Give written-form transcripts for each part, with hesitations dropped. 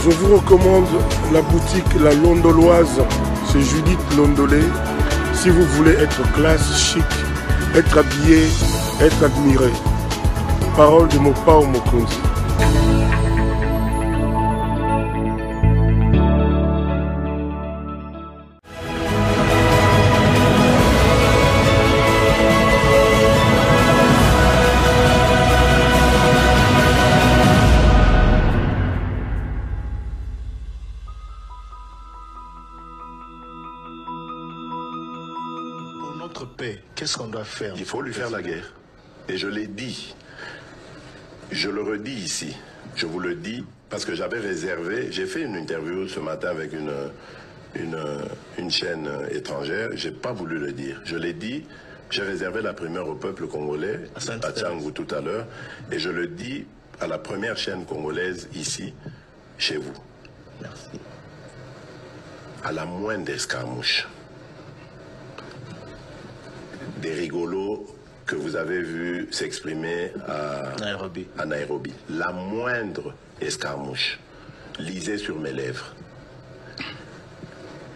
Je vous recommande la boutique La Londoloise, c'est Judith Londolé. Si vous voulez être classe, chic, être habillé, être admiré. Parole de Mopao Mokonzi. Qu'est-ce qu'on doit faire? Il faut lui faire la guerre. Et je l'ai dit. Je le redis ici. Je vous le dis parce que j'avais réservé. J'ai fait une interview ce matin avec une chaîne étrangère. Je n'ai pas voulu le dire. Je l'ai dit. J'ai réservé la primeur au peuple congolais, à Tchangou tout à l'heure. Et je le dis à la première chaîne congolaise ici, chez vous. Merci. À la moindre escarmouche. Des rigolos que vous avez vus s'exprimer à Nairobi. La moindre escarmouche, lisez sur mes lèvres.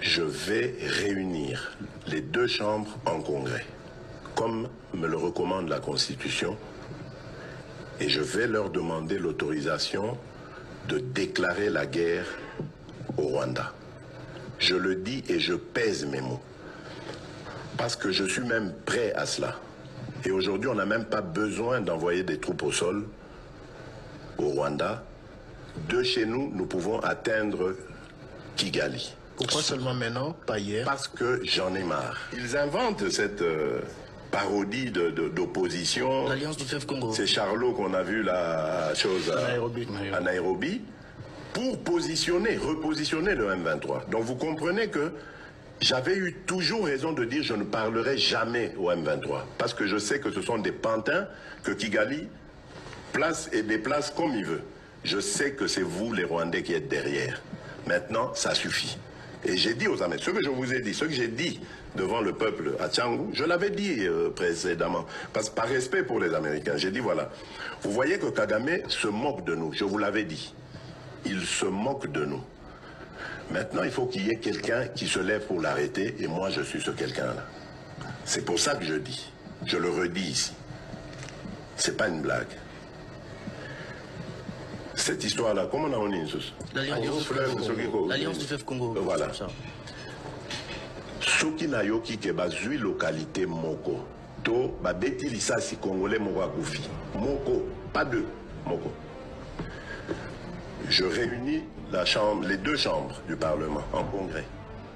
Je vais réunir les deux chambres en congrès, comme me le recommande la Constitution, et je vais leur demander l'autorisation de déclarer la guerre au Rwanda. Je le dis et je pèse mes mots. Parce que je suis même prêt à cela. Et aujourd'hui, on n'a même pas besoin d'envoyer des troupes au sol au Rwanda. De chez nous, nous pouvons atteindre Kigali. Pourquoi seulement maintenant, pas hier? Parce que j'en ai marre. Ils inventent cette parodie d'opposition. L'Alliance du fleuve Congo. C'est Charlot qu'on a vu la chose à Nairobi pour repositionner le M23. Donc vous comprenez que j'avais eu toujours raison de dire je ne parlerai jamais au M23. Parce que je sais que ce sont des pantins que Kigali place et déplace comme il veut. Je sais que c'est vous les Rwandais qui êtes derrière. Maintenant, ça suffit. Et j'ai dit aux Américains, ce que je vous ai dit, ce que j'ai dit devant le peuple à Tchangou, je l'avais dit précédemment. Parce que par respect pour les Américains, j'ai dit voilà, vous voyez que Kagame se moque de nous, je vous l'avais dit. Il se moque de nous. Maintenant, il faut qu'il y ait quelqu'un qui se lève pour l'arrêter, et moi, je suis ce quelqu'un-là. C'est pour ça que je dis. Je le redis ici. C'est pas une blague. Cette histoire-là, comment on a dit l'Alliance du fleuve Congo. Voilà. Soki na yoki ke bazui localité moko. To babeti lisasi congolais moko akufi. Moko, pas deux. Moko. Je réunis les deux chambres du Parlement en congrès.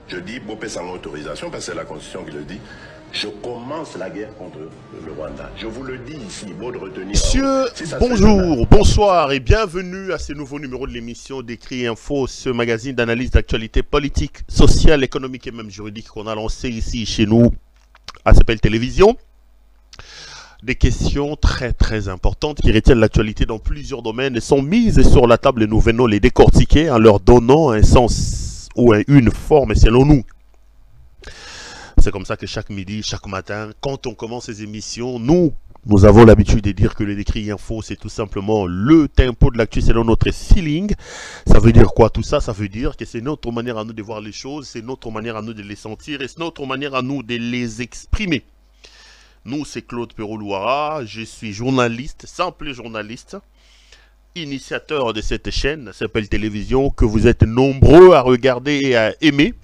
Je dis, Bopé sans autorisation, parce que c'est la Constitution qui le dit, je commence la guerre contre le Rwanda. Je vous le dis ici, beau de retenir. Monsieur, bonjour, bonsoir et bienvenue à ce nouveau numéro de l'émission d'Écrit Info, ce magazine d'analyse d'actualité politique, sociale, économique et même juridique qu'on a lancé ici chez nous à CPL Télévision. Des questions très très importantes qui retiennent l'actualité dans plusieurs domaines et sont mises sur la table et nous venons les décortiquer en leur donnant un sens ou une forme selon nous. C'est comme ça que chaque midi, chaque matin, quand on commence ces émissions, nous avons l'habitude de dire que le Décrit Info, c'est tout simplement le tempo de l'actu selon notre feeling. Ça veut dire quoi tout ça? Ça veut dire que c'est notre manière à nous de voir les choses, c'est notre manière à nous de les sentir et c'est notre manière à nous de les exprimer. Nous, c'est Claude Perrault-Louara, je suis journaliste, simple journaliste, initiateur de cette chaîne, CPL Télévision, que vous êtes nombreux à regarder et à aimer.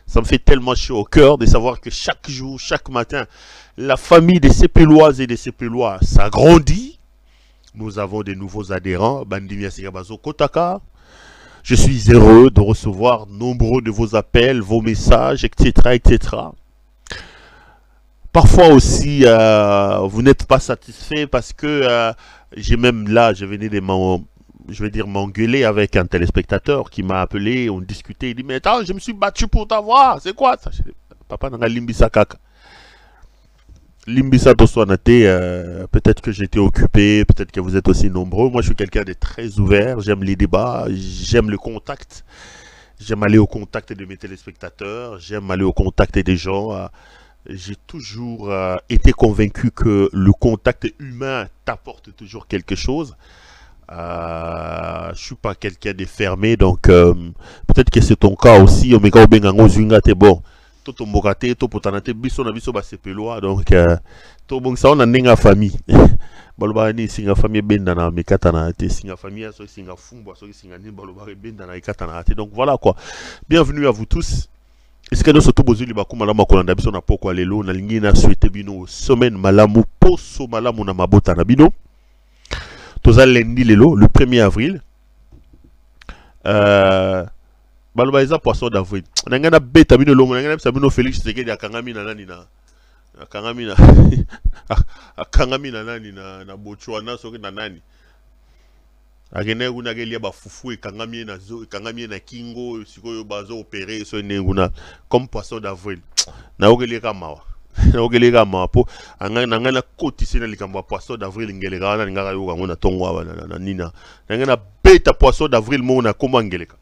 Ça me fait tellement chaud au cœur de savoir que chaque jour, chaque matin, la famille des CPLoises et des CPLois s'agrandit. Nous avons des nouveaux adhérents, Bandimia Sigabazo Kotaka. Je suis heureux de recevoir nombreux de vos appels, vos messages, etc., etc. Parfois aussi, vous n'êtes pas satisfait parce que j'ai même là, je venais de m'engueuler avec un téléspectateur qui m'a appelé, on discutait, il dit mais attends, je me suis battu pour t'avoir, c'est quoi ça? Papa n'a limbisa kaka. Limbisa toswanate, peut-être que j'étais occupé, peut-être que vous êtes aussi nombreux. Moi je suis quelqu'un de très ouvert, j'aime les débats, j'aime le contact. J'aime aller au contact de mes téléspectateurs, j'aime aller au contact des gens. J'ai toujours été convaincu que le contact humain t'apporte toujours quelque chose. Je suis pas quelqu'un de fermé, donc peut-être que c'est ton cas aussi. Omega Obengango Zunga, t'es bon. Toto Mbokate, to Potanate, Biso na Biso Basepeloa, donc to bon ça on a nenga famille. Balobani singa famille bendana mekatana te singa famille so singa fumba so singa ni balobare bendana ekatana te. Donc voilà quoi. Bienvenue à vous tous. Est-ce que nous sommes tous les bakuma la makolanda biso na poko lelo na lingi na souhaiter bino semaine malamu poso malamu na mabota na bino. Toza lundi lelo le 1er avril. Balobaiza poisson d'avril. Nangana beta bino lo nangana sabino Félix Tshisekedi akangami na nani na akangami na nani na Botswana soki na nani. Agene kuna gelia ba fufu ekangami na zo ekangami na kingo sikoyo bazo opérer so nguna comme poisson d'avril. Na ogelia kamawa. Na ogelia kamawa po nangana kotisi na likambo poisson d'avril ngeleka na ngaka yo ngona tongwa na nina. Nangana beta poisson d'avril mo na koma ngeleka.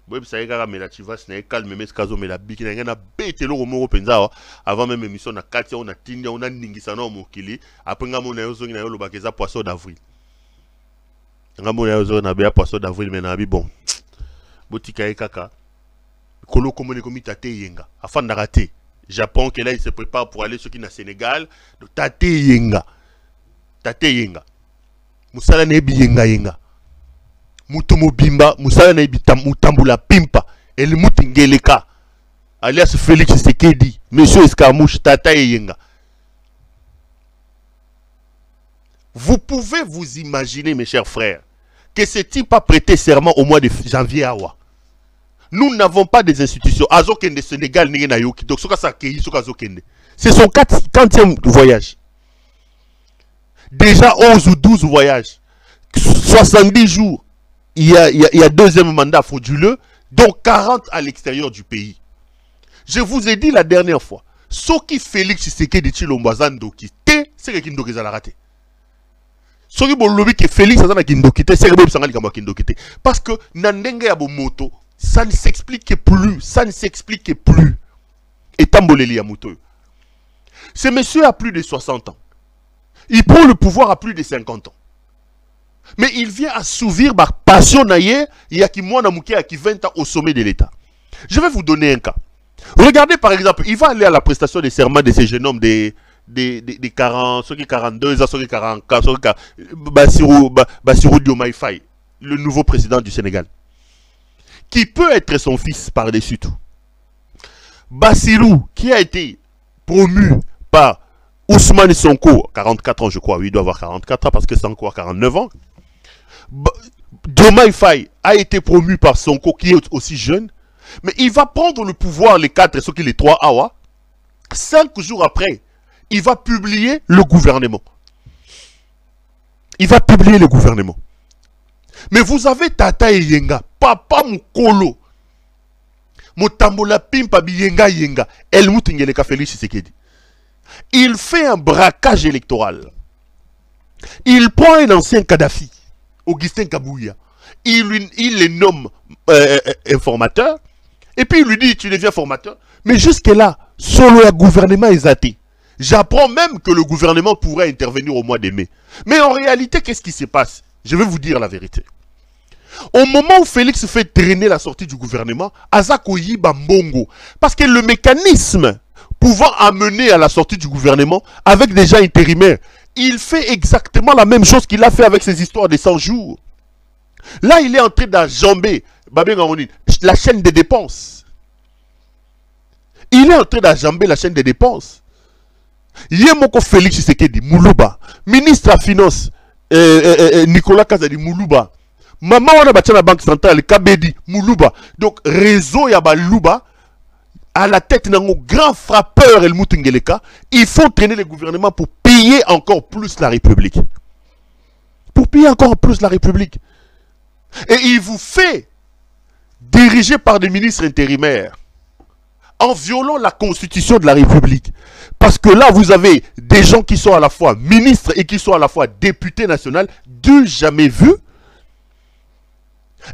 Oui, ça y est, mais la chivas n'est calme, mais ce cas où la bique n'a pas bête le romo penza avant même émission na katia on a tindia on a ningisana au mokili après nga mona yozo na yolo bakeza poisson d'avril nga mona yozo na bia poisson d'avril mais na bi bon botika e kaka kolo komone komi tate yenga afin d'arrêter Japon que là il se prépare pour aller sur qui na Sénégal de tate yenga musala ne bi yenga Mutomo bimba, musala na mutambula pimpa, el mutingeleka, alias Félix Tshisekedi, monsieur Escarmouche, tata et yenga. Vous pouvez vous imaginer, mes chers frères, que ce type a prêté serment au mois de janvier à Wa. Nous n'avons pas des institutions. Azokende Sénégal, Nayoki, donc c'est son 40e voyage. Déjà 11 ou 12 voyages, 70 jours. Il y a deuxième mandat frauduleux, dont 40 à l'extérieur du pays. Je vous ai dit la dernière fois, ce qui Félix Tshisekedi Tshilombo qui té, c'est que Kindoki a raté. Ce qui bon lobby que Félix a Kindoki té, c'est que Bob Sangali Kamba Kindoki té. Parce que Nandenge Yabomoto, ça ne s'explique plus, Et Tamboleli Yamoto. Ce monsieur a plus de 60 ans. Il prend le pouvoir à plus de 50 ans. Mais il vient assouvir ma passion naïe, il y a qui moi qui 20 ans au sommet de l'État. Je vais vous donner un cas. Regardez par exemple, il va aller à la prestation des serments de ces jeunes hommes des 40, ceux qui 42 ans, ceux qui 44, ceux qui Bassirou Diomaye Faye, le nouveau président du Sénégal. Qui peut être son fils par-dessus tout. Bassirou, qui a été promu par Ousmane Sonko, 44 ans je crois, oui, il doit avoir 44 ans parce que Sonko a 49 ans. Diomaye Faye a été promu par Sonko qui est aussi jeune, mais il va prendre le pouvoir les 4 et ceux qui les 3 Awa. 5 jours après, il va publier le gouvernement. Mais vous avez Tata et Yenga, Papa Mukolo, Motambola Pimpa Yenga, El Moutingeleka Félix Tshisekedi. Il fait un braquage électoral. Il prend un ancien Kadhafi, Augustin Kabouya. Il le nomme informateur. Et puis il lui dit, tu deviens formateur. Mais jusque-là, solo le gouvernement est athée. J'apprends même que le gouvernement pourrait intervenir au mois de mai. Mais en réalité, qu'est-ce qui se passe? Je vais vous dire la vérité. Au moment où Félix fait traîner la sortie du gouvernement, Azakoyi Bambongo. Parce que le mécanisme pouvant amener à la sortie du gouvernement avec des gens intérimaires, il fait exactement la même chose qu'il a fait avec ses histoires de 100 jours. Là, il est en train d'enjamber la chaîne des dépenses. Il est en train d'enjamber la chaîne des dépenses. Yemoko Félix Tshisekedi, Moulouba, ministre à Finance, Nicolas Kazadi, Moulouba, maman on a la Banque Centrale, Kabedi, Moulouba. Donc, réseau Yabalouba, à la tête d'un grand frappeur, El Moutingeleka, ils font traîner le gouvernement pour payer encore plus la République. Et il vous fait diriger par des ministres intérimaires en violant la constitution de la République. Parce que là, vous avez des gens qui sont à la fois ministres et qui sont à la fois députés nationaux, du jamais vu.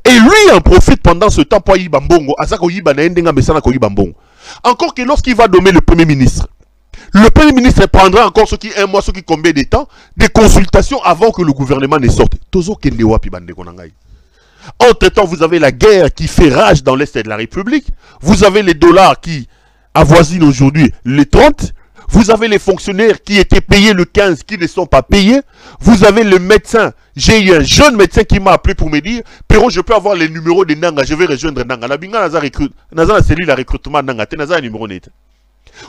Et lui en profite pendant ce temps pour Yibambongo. Encore que lorsqu'il va nommer le Premier ministre, Le Premier ministre prendra encore ce qui un mois, ce qui combien de temps, des consultations avant que le gouvernement ne sorte. Entre-temps, vous avez la guerre qui fait rage dans l'Est de la République. Vous avez les dollars qui avoisinent aujourd'hui les 30. Vous avez les fonctionnaires qui étaient payés le 15 qui ne sont pas payés. Vous avez le médecin. J'ai eu un jeune médecin qui m'a appelé pour me dire Perron, je peux avoir les numéros de Nanga, je vais rejoindre Nanga. La cellule de recrutement Nanga, tu as un numéro net.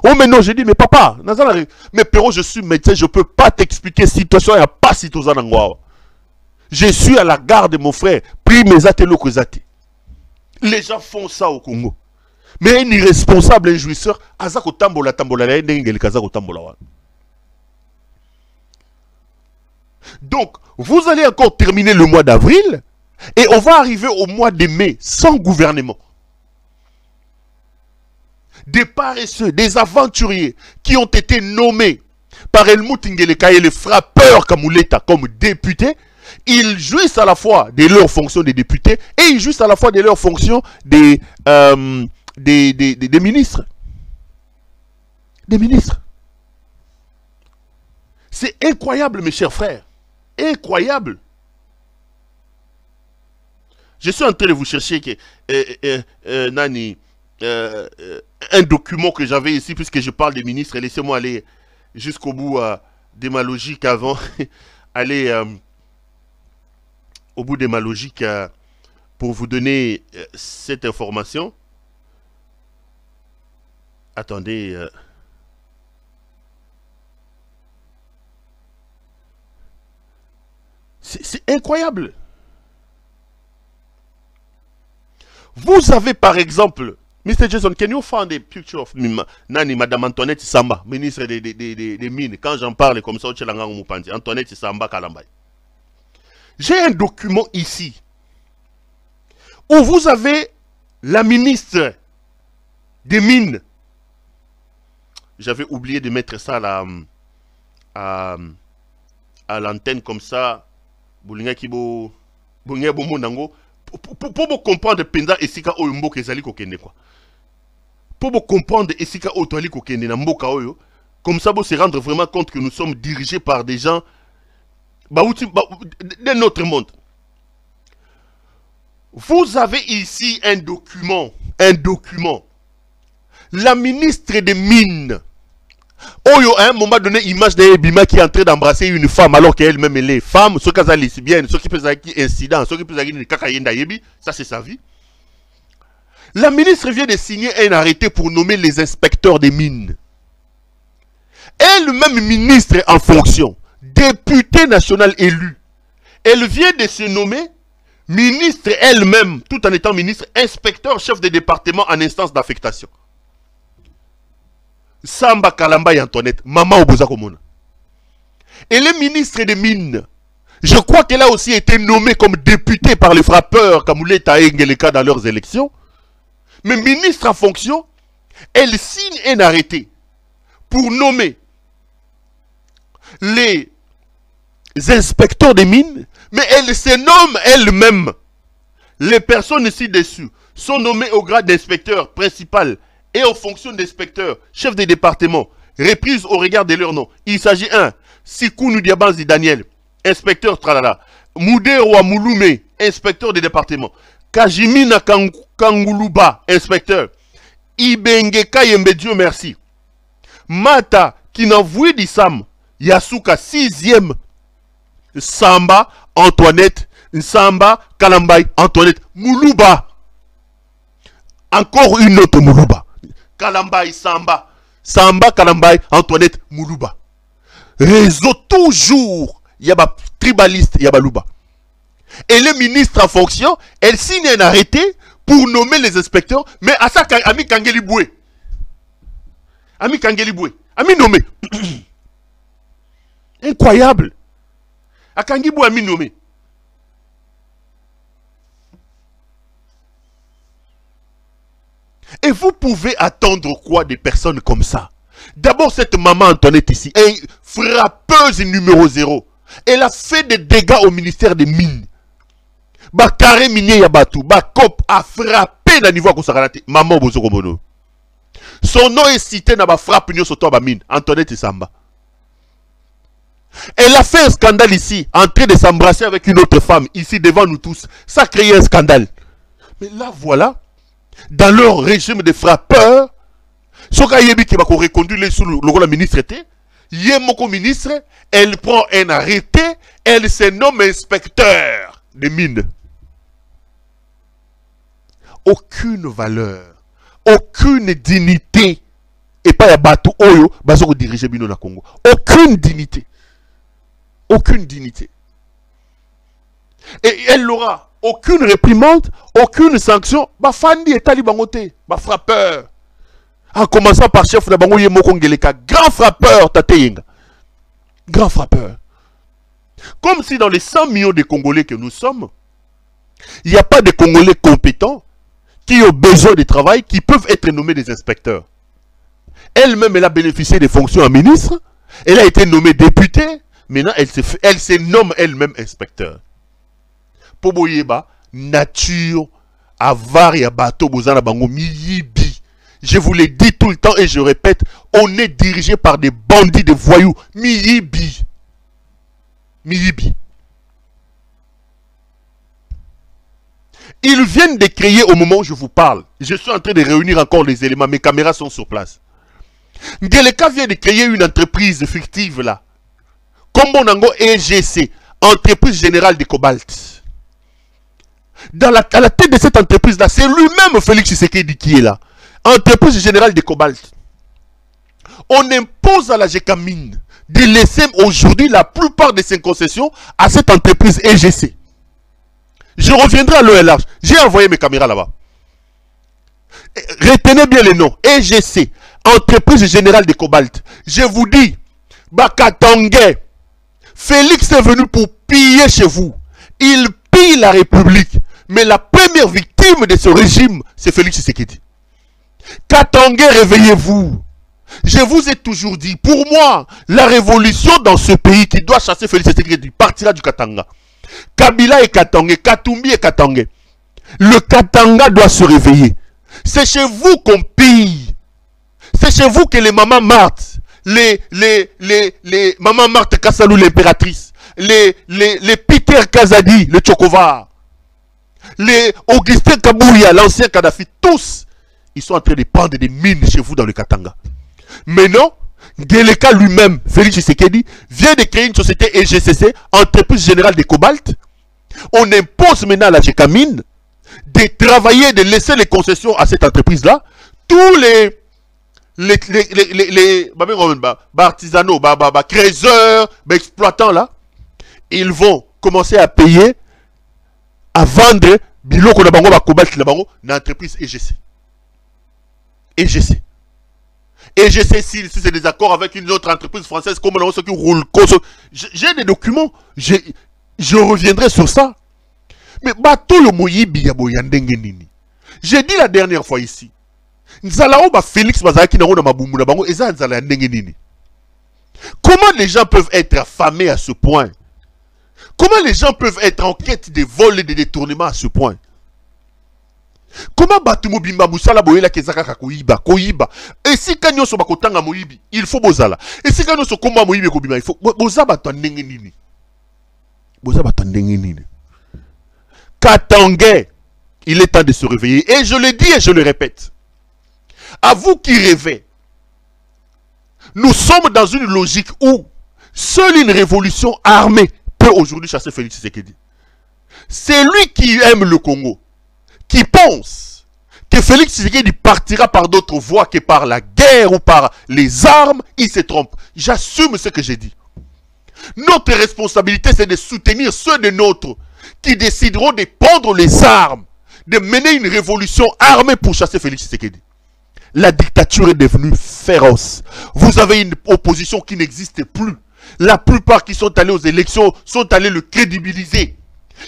Oh mais non, j'ai dit mais papa, mais Perron, je suis médecin, je ne peux pas t'expliquer situation, il n'y a pas situation Nangwa. Je suis à la gare de mon frère, pris mes ateliers. Les gens font ça au Congo. Mais un irresponsable, un jouisseur, azako tambola tambola. Donc, vous allez encore terminer le mois d'avril et on va arriver au mois de mai sans gouvernement. Des paresseux, des aventuriers qui ont été nommés par Helmut Ngeleka et les frappeurs Kamouleta comme députés, ils jouissent à la fois de leur fonction de députés et ils jouissent à la fois de leur fonction des ministres. Des ministres. C'est incroyable, mes chers frères. Incroyable. Je suis en train de vous chercher un document que j'avais ici, puisque je parle des ministres. Laissez-moi aller jusqu'au bout de ma logique avant. Aller au bout de ma logique pour vous donner cette information. Attendez. C'est incroyable. Vous avez par exemple, Mr. Jason, can you find a picture of Madame Antoinette Samba, ministre des Mines, quand j'en parle comme ça, Antoinette Samba Kalambay. J'ai un document ici où vous avez la ministre des Mines. J'avais oublié de mettre ça là, à l'antenne comme ça. Pour vous comprendre Penza et Sika Oyumbo Kezali Kokende quoi. Pour vous comprendre et Sika Otwali Kokende na Mboka Oyo, comme ça vous se rendre vraiment compte que nous sommes dirigés par des gens d'un autre monde. Vous avez ici un document. La ministre des Mines. Oyo, à un moment donné, image de Ebima qui est en train d'embrasser une femme alors qu'elle-même elle est femme, ceux qui sont lesbiennes, ceux qui peuvent avoir incident, ceux qui peuvent avoir kakayenda yebi, ça c'est sa vie. La ministre vient de signer un arrêté pour nommer les inspecteurs des mines. Elle-même ministre en fonction, députée nationale élue, elle vient de se nommer ministre elle-même, tout en étant ministre, inspecteur chef de département en instance d'affectation. Samba Kalamba et Antoinette, maman Oboza Komona. Elle est ministre des Mines. Je crois qu'elle a aussi été nommée comme députée par les frappeurs Kamouleta et Ngeleka dans leurs élections. Mais ministre en fonction, elle signe un arrêté pour nommer les inspecteurs des mines, mais elle se nomme elle-même. Les personnes ici dessus sont nommées au grade d'inspecteur principal et aux fonctions d'inspecteur, chef de département, reprise au regard de leur nom. Il s'agit 1. Sikounou Diabanzi Daniel, inspecteur Tralala. Mouderwa Mouloumé, inspecteur de département. Kajimina Kanguluba, inspecteur. Ibenge Kayembe, Dieu merci. Mata Kinavoué Dissam, Yasuka 6e. Samba, Antoinette, Samba, Kalambay, Antoinette, Moulouba. Encore une autre Moulouba. Kalambay, Samba. Samba, Kalambay, Antoinette, Moulouba. Réseau toujours. Yaba tribaliste, Yaba Louba. Et le ministre en fonction, elle signe un arrêté pour nommer les inspecteurs, mais à ça, Ami Kangeli Boué. Ami Kangeli Boué. Ami nommé. Incroyable. À Kangeli Boué, Ami nommé. Et vous pouvez attendre quoi des personnes comme ça? D'abord, cette maman Antoinette ici est frappeuse numéro 0. Elle a fait des dégâts au ministère des Mines. Ba carré minier Yabatou, ba cop a frappé dans le niveau à Kosarate. Maman Bozokomono. Son nom est cité dans la frappe sur toi, mine. Antoinette Samba. Elle a fait un scandale ici, en train de s'embrasser avec une autre femme, ici devant nous tous. Ça a créé un scandale. Mais là, voilà, dans leur régime de frappeurs, ce qui va reconduire sous le ministre était, Yemoko ministre, elle prend un arrêté, elle se nomme inspecteur des mines. Aucune valeur, aucune dignité, et pas ya bateau oyo, bazo diriger bino na Congo. Aucune dignité. Aucune dignité. Et elle n'aura aucune réprimande, aucune sanction. Ba fandi et talibangote, ba frappeur. En commençant par chef de Bango Yemoko Ngeleka, grand frappeur Tateyenga. Grand frappeur. Comme si dans les 100 millions de Congolais que nous sommes, il n'y a pas de Congolais compétents qui ont besoin de travail, qui peuvent être nommés des inspecteurs. Elle-même, elle a bénéficié des fonctions en ministre, elle a été nommée députée. Maintenant, elle se nomme elle-même inspecteur. Poboyeba, nature, avare ya bateau, bozana bango, miyibi. Je vous l'ai dit tout le temps et je répète, on est dirigé par des bandits, des voyous. Miyibi. Miyibi. Ils viennent de créer au moment où je vous parle. Je suis en train de réunir encore les éléments, mes caméras sont sur place. Ngeleka vient de créer une entreprise fictive là. Kombo nango EGC, entreprise générale de cobalt. À la tête de cette entreprise-là, c'est lui-même Félix Tshisekedi qui est là. Entreprise générale de cobalt. On impose à la GECAMINE de laisser aujourd'hui la plupart de ses concessions à cette entreprise EGC. Je reviendrai à l'eau large. J'ai envoyé mes caméras là-bas. Retenez bien les noms. EGC, entreprise générale de cobalt. Je vous dis, Bakatangé, Félix est venu pour piller chez vous. Il pille la République. Mais la première victime de ce régime, c'est Félix Tshisekedi. Katangé, réveillez-vous. Je vous ai toujours dit, pour moi, la révolution dans ce pays qui doit chasser Félix Tshisekedi partira du Katanga. Kabila et Katangé, Katumbi et Katangé. Le Katanga doit se réveiller. C'est chez vous qu'on pille. C'est chez vous que les mamans Marthe, les mamans Marthe Kassalou, l'impératrice, les Peter Kazadi, le Tchokovar, les Augustin Kabouya, l'ancien Kadhafi, tous, ils sont en train de prendre des mines chez vous dans le Katanga. Mais non, Ngeleka lui-même, Félix Tshisekedi, vient de créer une société EGCC, entreprise générale de cobalt. On impose maintenant à la GECAMINE de travailler, de laisser les concessions à cette entreprise-là. Tous les artisanaux, créateurs, exploitants là, ils vont commencer à payer, à vendre biloko na bango ba cobalt na bango na entreprise EGC. EGC. EGC, si c'est des accords avec une autre entreprise française comme ceux qui roulent. J'ai des documents, je reviendrai sur ça. Mais bateau le moyibi ya boyandenge nini. J'ai dit la dernière fois ici. Nzalao ba Félix bazaki na ngona mabumu na bango eza nzala ndenge nini. Comment les gens peuvent être affamés à ce point? Comment les gens peuvent être en quête de vols et de détournements à ce point? Comment Batumo Bimba Moussala Boyela Kezaka Koyiba Koyiba? Et si Kanyo so bakotanga Moyibi, il faut bozala. Et si Kanyo so komba Moyibi Kobima, il faut bozaba tandenge nini. Bozaba tandenge nini. Katangé, il est temps de se réveiller. Et je le dis et je le répète. À vous qui rêvez, nous sommes dans une logique où seule une révolution armée peut aujourd'hui chasser Félix Tshisekedi. C'est lui qui aime le Congo, qui pense que Félix Tshisekedi partira par d'autres voies que par la guerre ou par les armes, il se trompe. J'assume ce que j'ai dit. Notre responsabilité, c'est de soutenir ceux de nôtres qui décideront de prendre les armes, de mener une révolution armée pour chasser Félix Tshisekedi. La dictature est devenue féroce. Vous avez une opposition qui n'existe plus. La plupart qui sont allés aux élections sont allés le crédibiliser.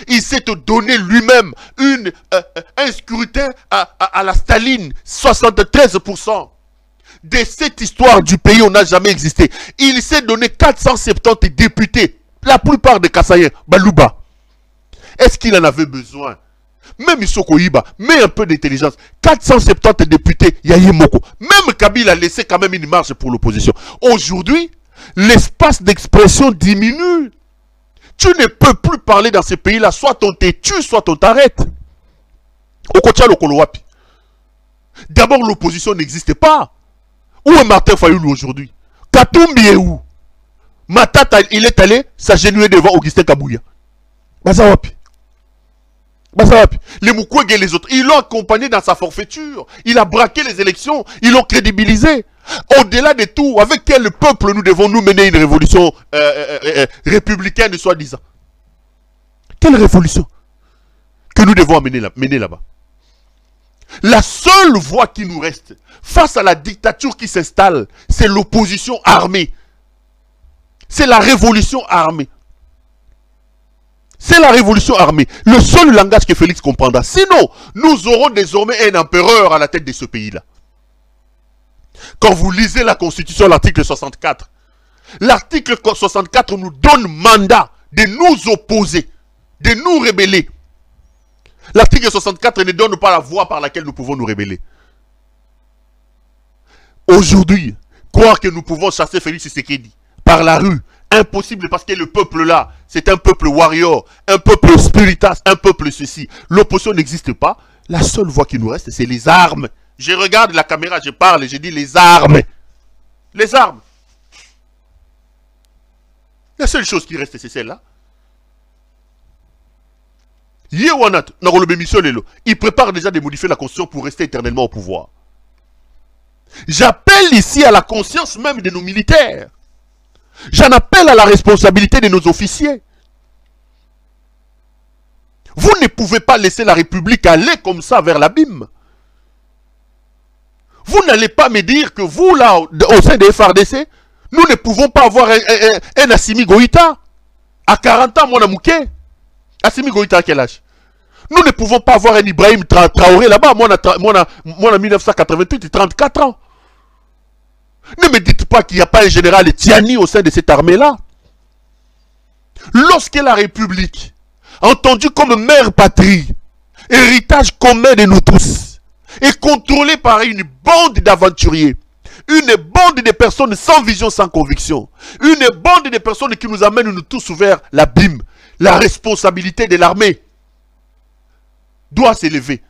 Il s'est donné lui-même un scrutin à la Staline, 73%. De cette histoire du pays, on n'a jamais existé. Il s'est donné 470 députés, la plupart des Kassaïens, Balouba. Est-ce qu'il en avait besoin Même Isoko Iba, mais un peu d'intelligence. 470 députés, Yaye Moko. Même Kabila a laissé quand même une marge pour l'opposition. Aujourd'hui, l'espace d'expression diminue. Tu ne peux plus parler dans ces pays-là. Soit on te tue, soit on t'arrête. Okotia Lokolowapi. D'abord, l'opposition n'existait pas. Où est Martin Fayoulou aujourd'hui? Katumbi est où? Matata, il est allé s'agenouiller devant Augustin Kabouya. Bazawapi. Bazawapi. Les Mukwege et les autres, ils l'ont accompagné dans sa forfaiture. Il a braqué les élections. Ils l'ont crédibilisé. Au-delà de tout, avec quel peuple nous devons nous mener une révolution républicaine, soi-disant? Quelle révolution que nous devons mener là-bas? La seule voie qui nous reste face à la dictature qui s'installe, c'est l'opposition armée. C'est la révolution armée. C'est la révolution armée. Le seul langage que Félix comprendra. Sinon, nous aurons désormais un empereur à la tête de ce pays-là. Quand vous lisez la Constitution, l'article 64, l'article 64 nous donne mandat de nous opposer, de nous rebeller. L'article 64 ne donne pas la voie par laquelle nous pouvons nous rebeller. Aujourd'hui, croire que nous pouvons chasser Félix Tshisekedi par la rue, impossible, parce que le peuple là, c'est un peuple warrior, un peuple spiritas, un peuple ceci. L'opposition n'existe pas. La seule voie qui nous reste, c'est les armes. Je regarde la caméra, je parle et je dis les armes. Les armes. La seule chose qui reste, c'est celle-là. Il prépare déjà de modifier la constitution pour rester éternellement au pouvoir. J'appelle ici à la conscience même de nos militaires. J'en appelle à la responsabilité de nos officiers. Vous ne pouvez pas laisser la République aller comme ça vers l'abîme. Vous n'allez pas me dire que vous, là, au sein des FRDC, nous ne pouvons pas avoir un Assimi Goïta. À 40 ans, mon amouké. Assimi Goïta à quel âge? Nous ne pouvons pas avoir un Ibrahim Traoré là-bas. Moi, en 1988, 34 ans. Ne me dites pas qu'il n'y a pas un général Tiani au sein de cette armée-là. Lorsque la République, entendue comme mère patrie, héritage commun de nous tous, est contrôlée par une bande d'aventuriers, une bande de personnes sans vision, sans conviction, une bande de personnes qui nous amènent nous tous vers l'abîme, la responsabilité de l'armée doit s'élever.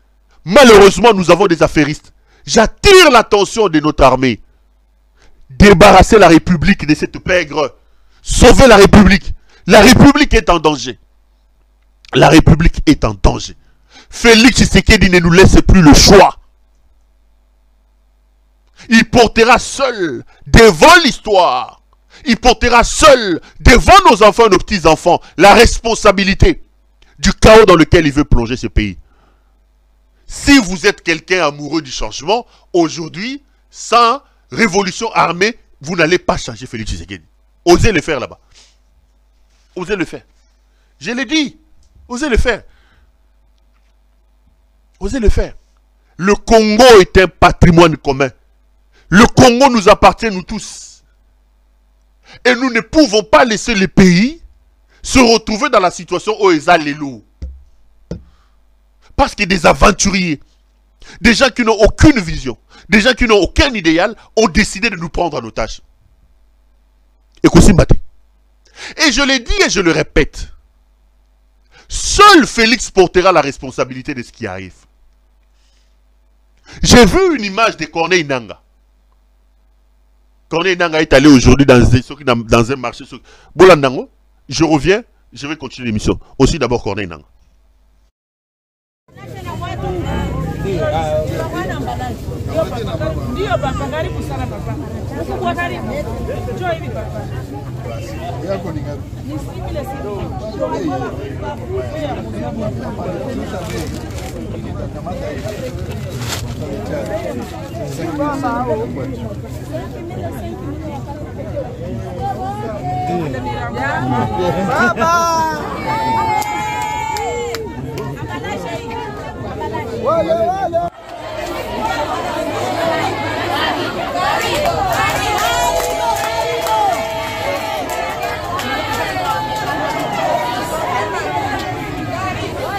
Malheureusement, nous avons des affairistes. J'attire l'attention de notre armée. Débarrasser la République de cette pègre. Sauver la République. La République est en danger. La République est en danger. Félix Tshisekedi ne nous laisse plus le choix. Il portera seul devant l'histoire. Il portera seul devant nos enfants et nos petits-enfants la responsabilité du chaos dans lequel il veut plonger ce pays. Si vous êtes quelqu'un amoureux du changement, aujourd'hui, sans révolution armée, vous n'allez pas changer Félix Tshisekedi. Osez le faire là-bas. Osez le faire. Je l'ai dit. Osez le faire. Osez le faire. Le Congo est un patrimoine commun. Le Congo nous appartient, nous tous. Et nous ne pouvons pas laisser les pays se retrouver dans la situation où ils ont les loups. Parce que des aventuriers, des gens qui n'ont aucune vision, des gens qui n'ont aucun idéal, ont décidé de nous prendre en otage. Et je l'ai dit et je le répète. Seul Félix portera la responsabilité de ce qui arrive. J'ai vu une image de Corneille Nangaa. Corneille Nangaa est allé aujourd'hui dans un marché. Bolandango, je reviens, je vais continuer l'émission. Aussi d'abord Corneille Nangaa.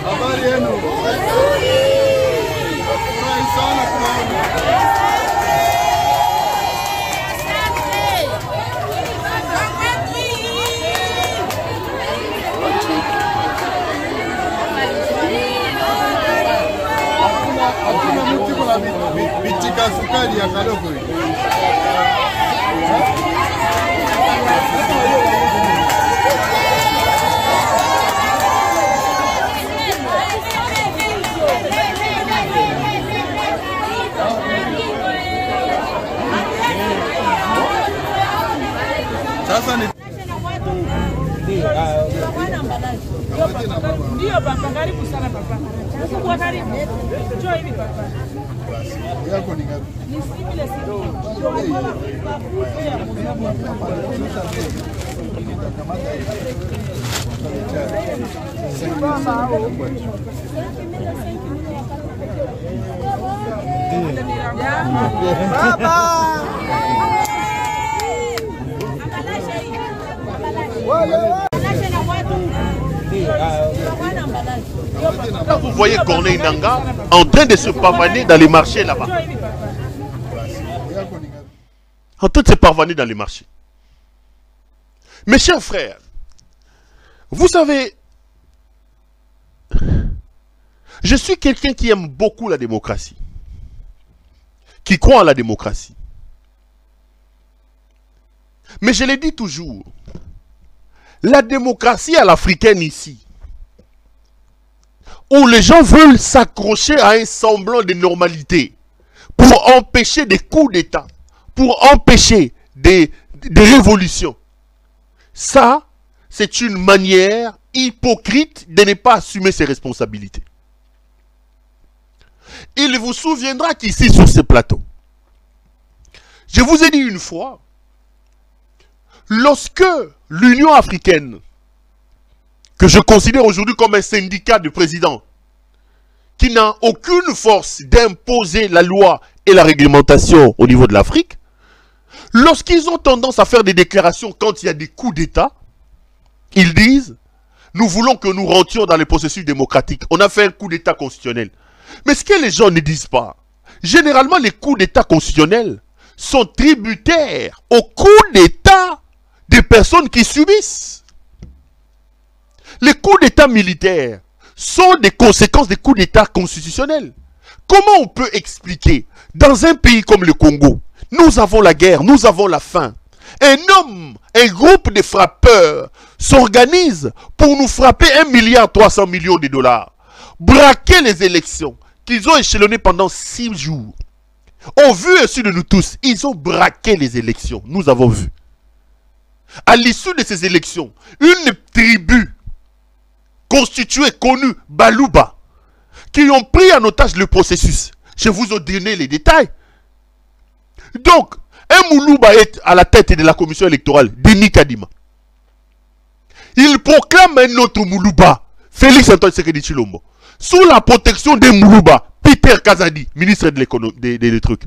Habari yenu? Ndio papa, karibu sana papa. Kubwa karibu. Njoo hivi papa. Yako ni ngapi? Ni simile sio. Là, vous voyez Corneille Nangaa en train de se pavaner dans les marchés là-bas. En train de se pavaner dans les marchés. Mes chers frères, vous savez, je suis quelqu'un qui aime beaucoup la démocratie, qui croit en la démocratie. Mais je l'ai dit toujours, la démocratie à l'africaine ici, où les gens veulent s'accrocher à un semblant de normalité pour empêcher des coups d'État, pour empêcher des révolutions. Ça, c'est une manière hypocrite de ne pas assumer ses responsabilités. Il vous souviendra qu'ici, sur ce plateau, je vous ai dit une fois, lorsque l'Union africaine, que je considère aujourd'hui comme un syndicat de présidents, qui n'a aucune force d'imposer la loi et la réglementation au niveau de l'Afrique, lorsqu'ils ont tendance à faire des déclarations quand il y a des coups d'État, ils disent, nous voulons que nous rentrions dans les processus démocratiques. On a fait un coup d'État constitutionnel. Mais ce que les gens ne disent pas, généralement les coups d'État constitutionnels sont tributaires aux coups d'État des personnes qui subissent. Les coups d'État militaires sont des conséquences des coups d'État constitutionnels. Comment on peut expliquer, dans un pays comme le Congo, nous avons la guerre, nous avons la faim, un groupe de frappeurs s'organise pour nous frapper 1,3 milliard de dollars, braquer les élections qu'ils ont échelonnées pendant 6 jours. Au vu et su de nous tous, ils ont braqué les élections, nous avons vu. À l'issue de ces élections, une tribu constituée, connue, Baluba, qui ont pris en otage le processus. Je vous ai donné les détails. Donc, un Moulouba est à la tête de la commission électorale, Denis Kadima. Il proclame un autre Moulouba, Félix Antoine Tshisekedi Tshilombo, sous la protection des Moulouba, Peter Kazadi, ministre de l'économie, des trucs.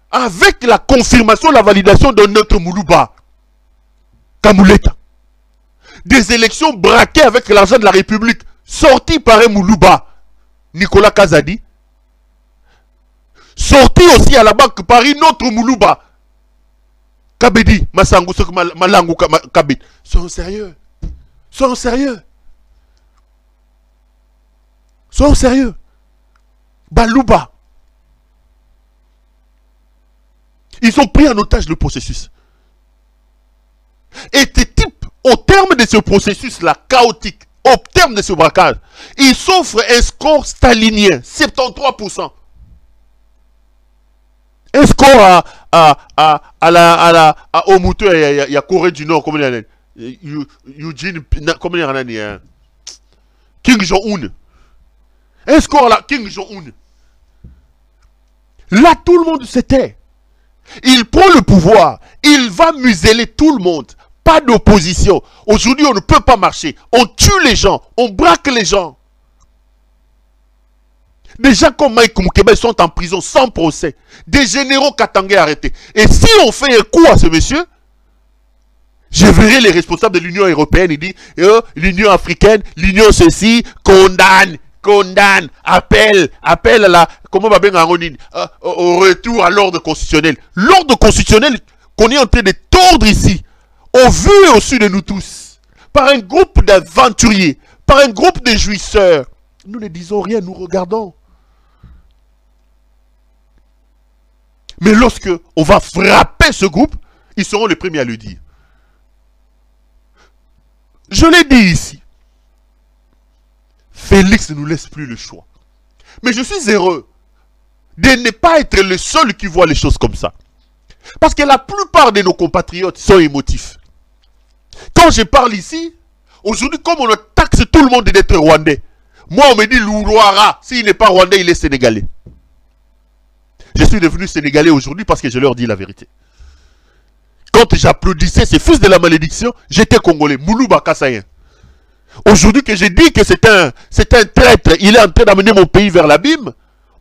Avec la confirmation, la validation de notre Moulouba, Kamuleta. Des élections braquées avec l'argent de la République, sorties par un Moulouba, Nicolas Kazadi. Sorti aussi à la Banque Paris, notre Moulouba, Kabedi, Massango, Malango, Kabedi. Soyons sérieux. Soyons sérieux. Soyons sérieux. Baluba. Ils ont pris en otage le processus. Et ces types, au terme de ce processus-là, chaotique, au terme de ce braquage, ils s'offrent un score stalinien, 73%. Un score au Moutou, il y a Corée du Nord, comme il y a Eugene, comme il y a Kim Jong-un. Un score là, Kim Jong-un. Là, tout le monde s'était. Il prend le pouvoir, il va museler tout le monde. Pas d'opposition. Aujourd'hui, on ne peut pas marcher. On tue les gens, on braque les gens. Des gens comme Mike Moukebe sont en prison sans procès. Des généraux Katangé arrêtés. Et si on fait un coup à ce monsieur, je verrai les responsables de l'Union européenne. Il dit, l'Union africaine, l'Union ceci, condamne, appelle à la, comment va bien au retour à l'ordre constitutionnel. L'ordre constitutionnel qu'on est en train de tordre ici, au vu et au su de nous tous, par un groupe d'aventuriers, par un groupe de jouisseurs. Nous ne disons rien, nous regardons. Mais lorsque on va frapper ce groupe, ils seront les premiers à le dire. Je l'ai dit ici. Félix ne nous laisse plus le choix. Mais je suis heureux de ne pas être le seul qui voit les choses comme ça. Parce que la plupart de nos compatriotes sont émotifs. Quand je parle ici, aujourd'hui, comme on taxe tout le monde d'être rwandais, moi on me dit Louloara, s'il n'est pas rwandais, il est sénégalais. Je suis devenu sénégalais aujourd'hui parce que je leur dis la vérité. Quand j'applaudissais ces fils de la malédiction, j'étais congolais, Moulouba Kassayen. Aujourd'hui que j'ai dit que c'est un traître, il est en train d'amener mon pays vers l'abîme,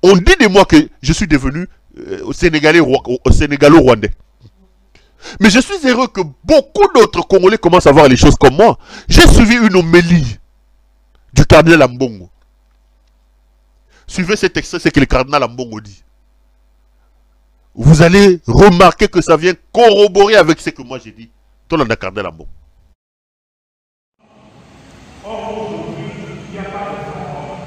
on dit de moi que je suis devenu sénégalo-rwandais. Mais je suis heureux que beaucoup d'autres Congolais commencent à voir les choses comme moi. J'ai suivi une homélie du cardinal Ambongo. Suivez cet extrait, c'est que le cardinal Ambongo dit. Vous allez remarquer que ça vient corroborer avec ce que moi j'ai dit. Tout le monde a cardinal Ambongo. Or, aujourd'hui, il n'y a pas de front.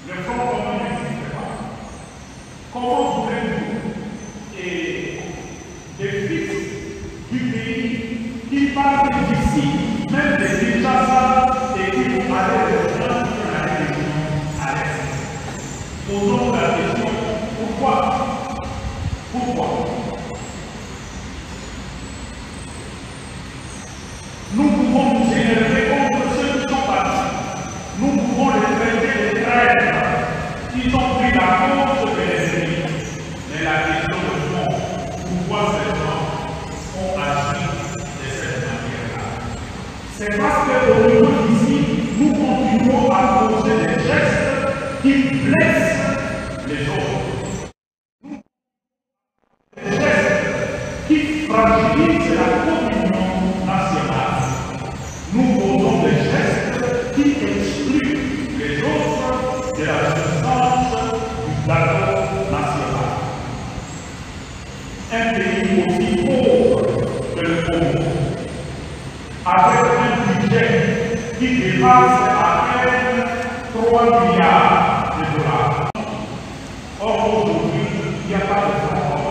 Le front commun n'existe pas. Comment voulez-vous et des fils du pays qui partent d'ici, même des Kinshasa, et qui vont aller rejoindre la région à l'est? Posons la question, pourquoi? Pourquoi? Nous pouvons nous énerver contre ceux qui sont partis. Nous pouvons les traiter de traîtres. Ils ont pris la cause de l'ennemi. Mais la question de fond, pourquoi ces gens ont agi de cette manière-là? C'est parce qu'au niveau d'ici, nous continuons à poser des gestes qui blessent les autres. Des gestes qui fragilisent la communion nationale. Nous posons des gestes qui excluent les autres de la substance du plateau national. Un pays aussi pauvre que le Congo, avec un budget qui dépasse à peine 3 milliards de dollars. Or, aujourd'hui, il n'y a pas de front.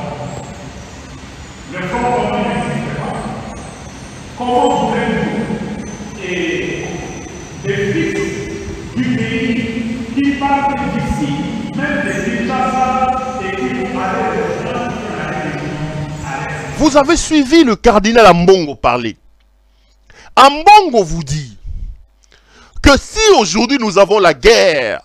Le front commun n'existe pas. Comment voulez-vous et des fils du pays qui partent d'ici, même des Kinshasa, et qui vont aller rejoindre la région à l'est? Vous avez suivi le cardinal Ambongo parler. Ambongo vous dit que si aujourd'hui nous avons la guerre,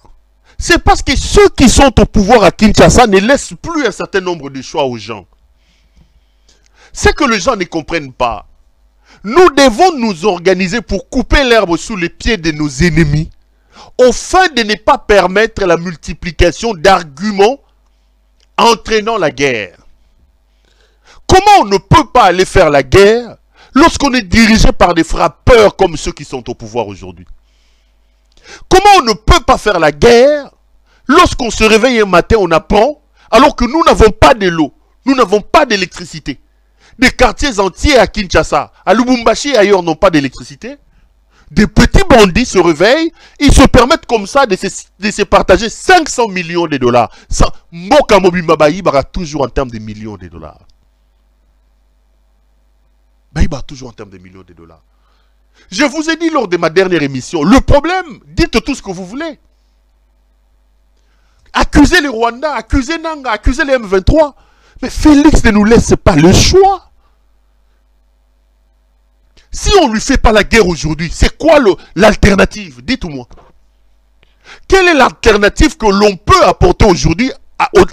c'est parce que ceux qui sont au pouvoir à Kinshasa ne laissent plus un certain nombre de choix aux gens. C'est que les gens ne comprennent pas. Nous devons nous organiser pour couper l'herbe sous les pieds de nos ennemis, afin de ne pas permettre la multiplication d'arguments entraînant la guerre. Comment on ne peut pas aller faire la guerre lorsqu'on est dirigé par des frappeurs comme ceux qui sont au pouvoir aujourd'hui? Comment on ne peut pas faire la guerre lorsqu'on se réveille un matin, on apprend, alors que nous n'avons pas de l'eau, nous n'avons pas d'électricité. Des quartiers entiers à Kinshasa, à Lubumbashi et ailleurs n'ont pas d'électricité. Des petits bandits se réveillent, ils se permettent comme ça de se partager 500 millions de dollars. Mboka Mobimba Baïba toujours en termes de millions de dollars. Baïba toujours en termes de millions de dollars. Je vous ai dit lors de ma dernière émission, le problème, dites tout ce que vous voulez. Accusez les Rwandais, accusez Nanga, accusez les M23. Mais Félix ne nous laisse pas le choix. Si on ne lui fait pas la guerre aujourd'hui, c'est quoi l'alternative? Dites-moi. Quelle est l'alternative que l'on peut apporter aujourd'hui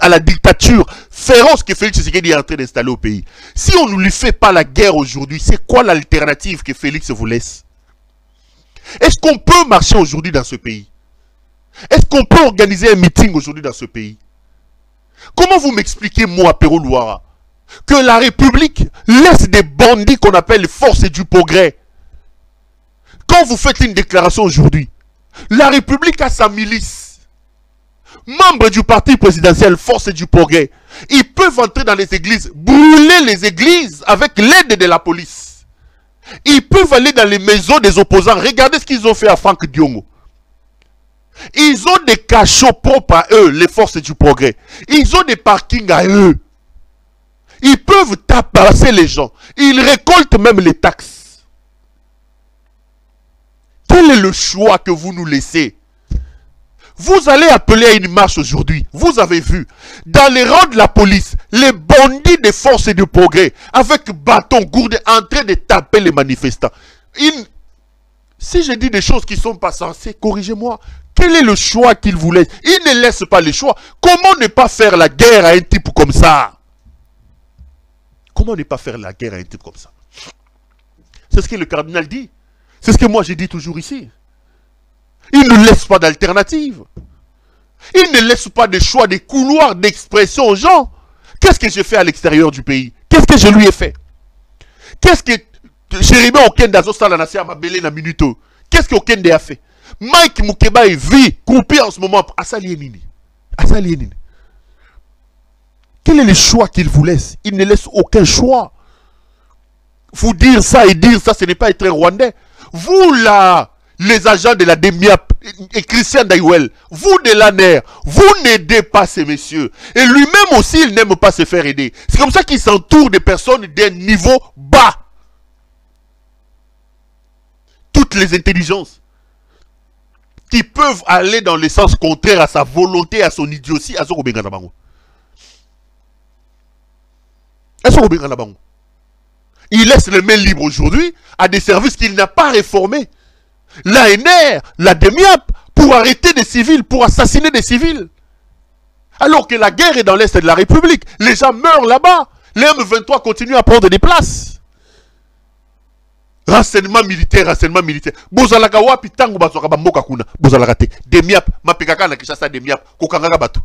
à la dictature féroce que Félix Tshisekedi est en train d'installer au pays? Si on ne lui fait pas la guerre aujourd'hui, c'est quoi l'alternative que Félix vous laisse? Est-ce qu'on peut marcher aujourd'hui dans ce pays? Est-ce qu'on peut organiser un meeting aujourd'hui dans ce pays? Comment vous m'expliquez, moi, Péro Louara, que la République laisse des bandits qu'on appelle les forces du progrès? Quand vous faites une déclaration aujourd'hui, la République a sa milice, membres du parti présidentiel Force du Progrès. Ils peuvent entrer dans les églises, brûler les églises avec l'aide de la police. Ils peuvent aller dans les maisons des opposants. Regardez ce qu'ils ont fait à Franck Diongo. Ils ont des cachots propres à eux, les forces du progrès. Ils ont des parkings à eux. Ils peuvent tabasser les gens. Ils récoltent même les taxes. Quel est le choix que vous nous laissez? Vous allez appeler à une marche aujourd'hui. Vous avez vu, dans les rangs de la police, les bandits des forces du progrès, avec bâton, gourde, en train de taper les manifestants. Si je dis des choses qui ne sont pas sensées, corrigez-moi. Quel est le choix qu'ils vous laissent? Ils ne laissent pas les choix. Comment ne pas faire la guerre à un type comme ça? Comment ne pas faire la guerre à un type comme ça? C'est ce que le cardinal dit. C'est ce que moi j'ai dit toujours ici. Il ne laisse pas d'alternative. Il ne laisse pas de choix, des couloirs d'expression aux gens. Qu'est-ce que j'ai fait à l'extérieur du pays? Qu'est-ce que je lui ai fait? Qu'est-ce que Jérémy Okende a fait à Mabélé na minuto? Qu'est-ce que Okende a fait? Mike Moukeba est vie, coupé en ce moment. Asalienini. Quel est le choix qu'il vous laisse? Il ne laisse aucun choix. Vous dire ça et dire ça, ce n'est pas être rwandais. Vous là, les agents de la DEMIAP et Christian Daïwel, vous de l'ANER, vous n'aidez pas ces messieurs. Et lui-même aussi, il n'aime pas se faire aider. C'est comme ça qu'il s'entoure de personnes d'un niveau bas. Toutes les intelligences qui peuvent aller dans le sens contraire à sa volonté, à son idiotie, à son Robenganabango. Il laisse les mains libres aujourd'hui à des services qu'il n'a pas réformés. L'ANR, la DEMIAP, pour arrêter des civils, pour assassiner des civils. Alors que la guerre est dans l'Est de la République. Les gens meurent là-bas. Les M23 continuent à prendre des places. Renseignement militaire, renseignement militaire. Bozalaka wapi tangu bazoka bamboka kuna. Bozalaka te. DEMIAP, mapekaka na Kinshasa DEMIAP. Kokanga bato.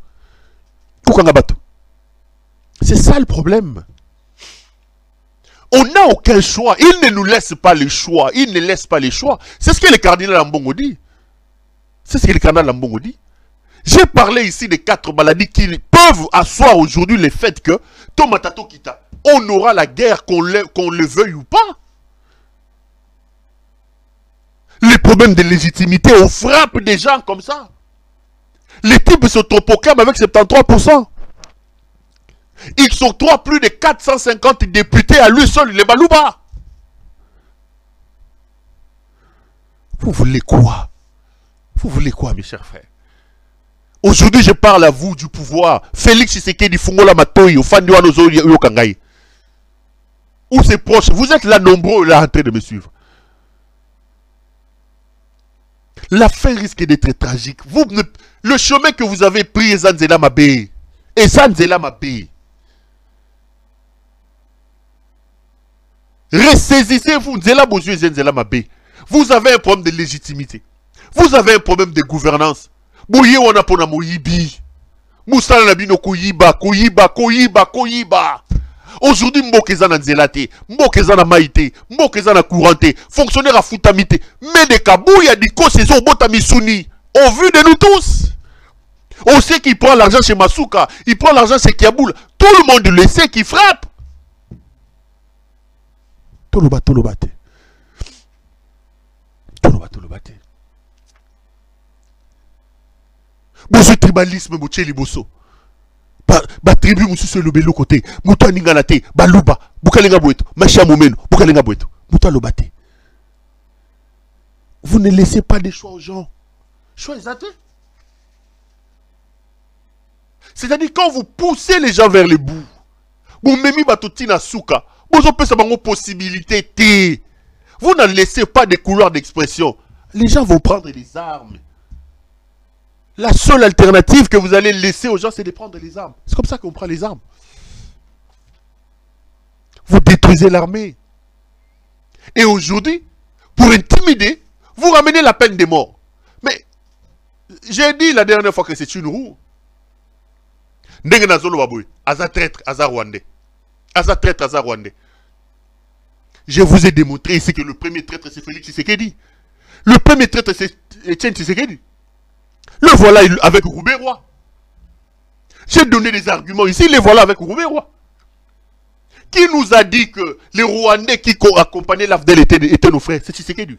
Kokanga bato. C'est ça le problème. On n'a aucun choix. Il ne nous laisse pas le choix. Il ne laisse pas les choix. C'est ce que le cardinal Ambongo dit. C'est ce que le cardinal Ambongo dit. J'ai parlé ici des 4 maladies qui peuvent asseoir aujourd'hui le fait que Tomatato Kita, on aura la guerre qu'on le veuille ou pas. Les problèmes de légitimité, on frappe des gens comme ça. Les types se proclament avec 73%. Ils s'octroient plus de 450 députés à lui seul, les Balouba. Vous voulez quoi? Vous voulez quoi, mes chers frères? Aujourd'hui, je parle à vous du pouvoir. Félix Tshisekedi Fungola Matoyi, au Fandiwanozo Yokangai. Ou ses proches, vous êtes là nombreux là en train de me suivre. La fin risque d'être tragique. Le chemin que vous avez pris est Zanzela Mabé. Et Zanzela Mabé. Ressaisissez-vous, Nzela Bozu et Nzela Mabé. Vous avez un problème de légitimité. Vous avez un problème de gouvernance. Bouye wana pona moyibi. Moussala nabino koyiba, koyiba, koyiba, koyiba. Aujourd'hui, Mbokezana Nzelate, Mbokezana Maïté, Mbokezana Couranté, fonctionnaire à Foutamité, mais des Kabouya Diko Saison Botamisuni, au vu de nous tous. On sait qu'il prend l'argent chez Masuka, il prend l'argent chez Kiaboul, tout le monde le sait qu'il frappe. Toloba, Tolobate. Toloba, Tolobate. Bozo tribalisme, Moche Liboso. Ba tribu mususu le belo côté muto ningana te baluba bukalenga boeto macha momeno bukalenga boeto muto lobate. Vous ne laissez pas des choix aux gens. Choix exact. C'est-à-dire quand vous poussez les gens vers le bout, vous memi batotina souka, vous avez une possibilité te. Vous ne laissez pas des couloirs d'expression. Les gens vont prendre des armes. La seule alternative que vous allez laisser aux gens, c'est de prendre les armes. C'est comme ça qu'on prend les armes. Vous détruisez l'armée. Et aujourd'hui, pour intimider, vous ramenez la peine de mort. Mais, j'ai dit la dernière fois que c'est une roue. Aza traître, aza rwandais. Aza traître, aza rwandais. Je vous ai démontré ici que le premier traître, c'est Félix Tshisekedi. Le premier traître, c'est Etienne Tshisekedi. Le voilà avec Roubaix-Roi. J'ai donné des arguments ici, les voilà avec Roubaix-Roi. Qui nous a dit que les Rwandais qui accompagnaient l'AFDEL étaient nos frères? C'est Tshisekedi.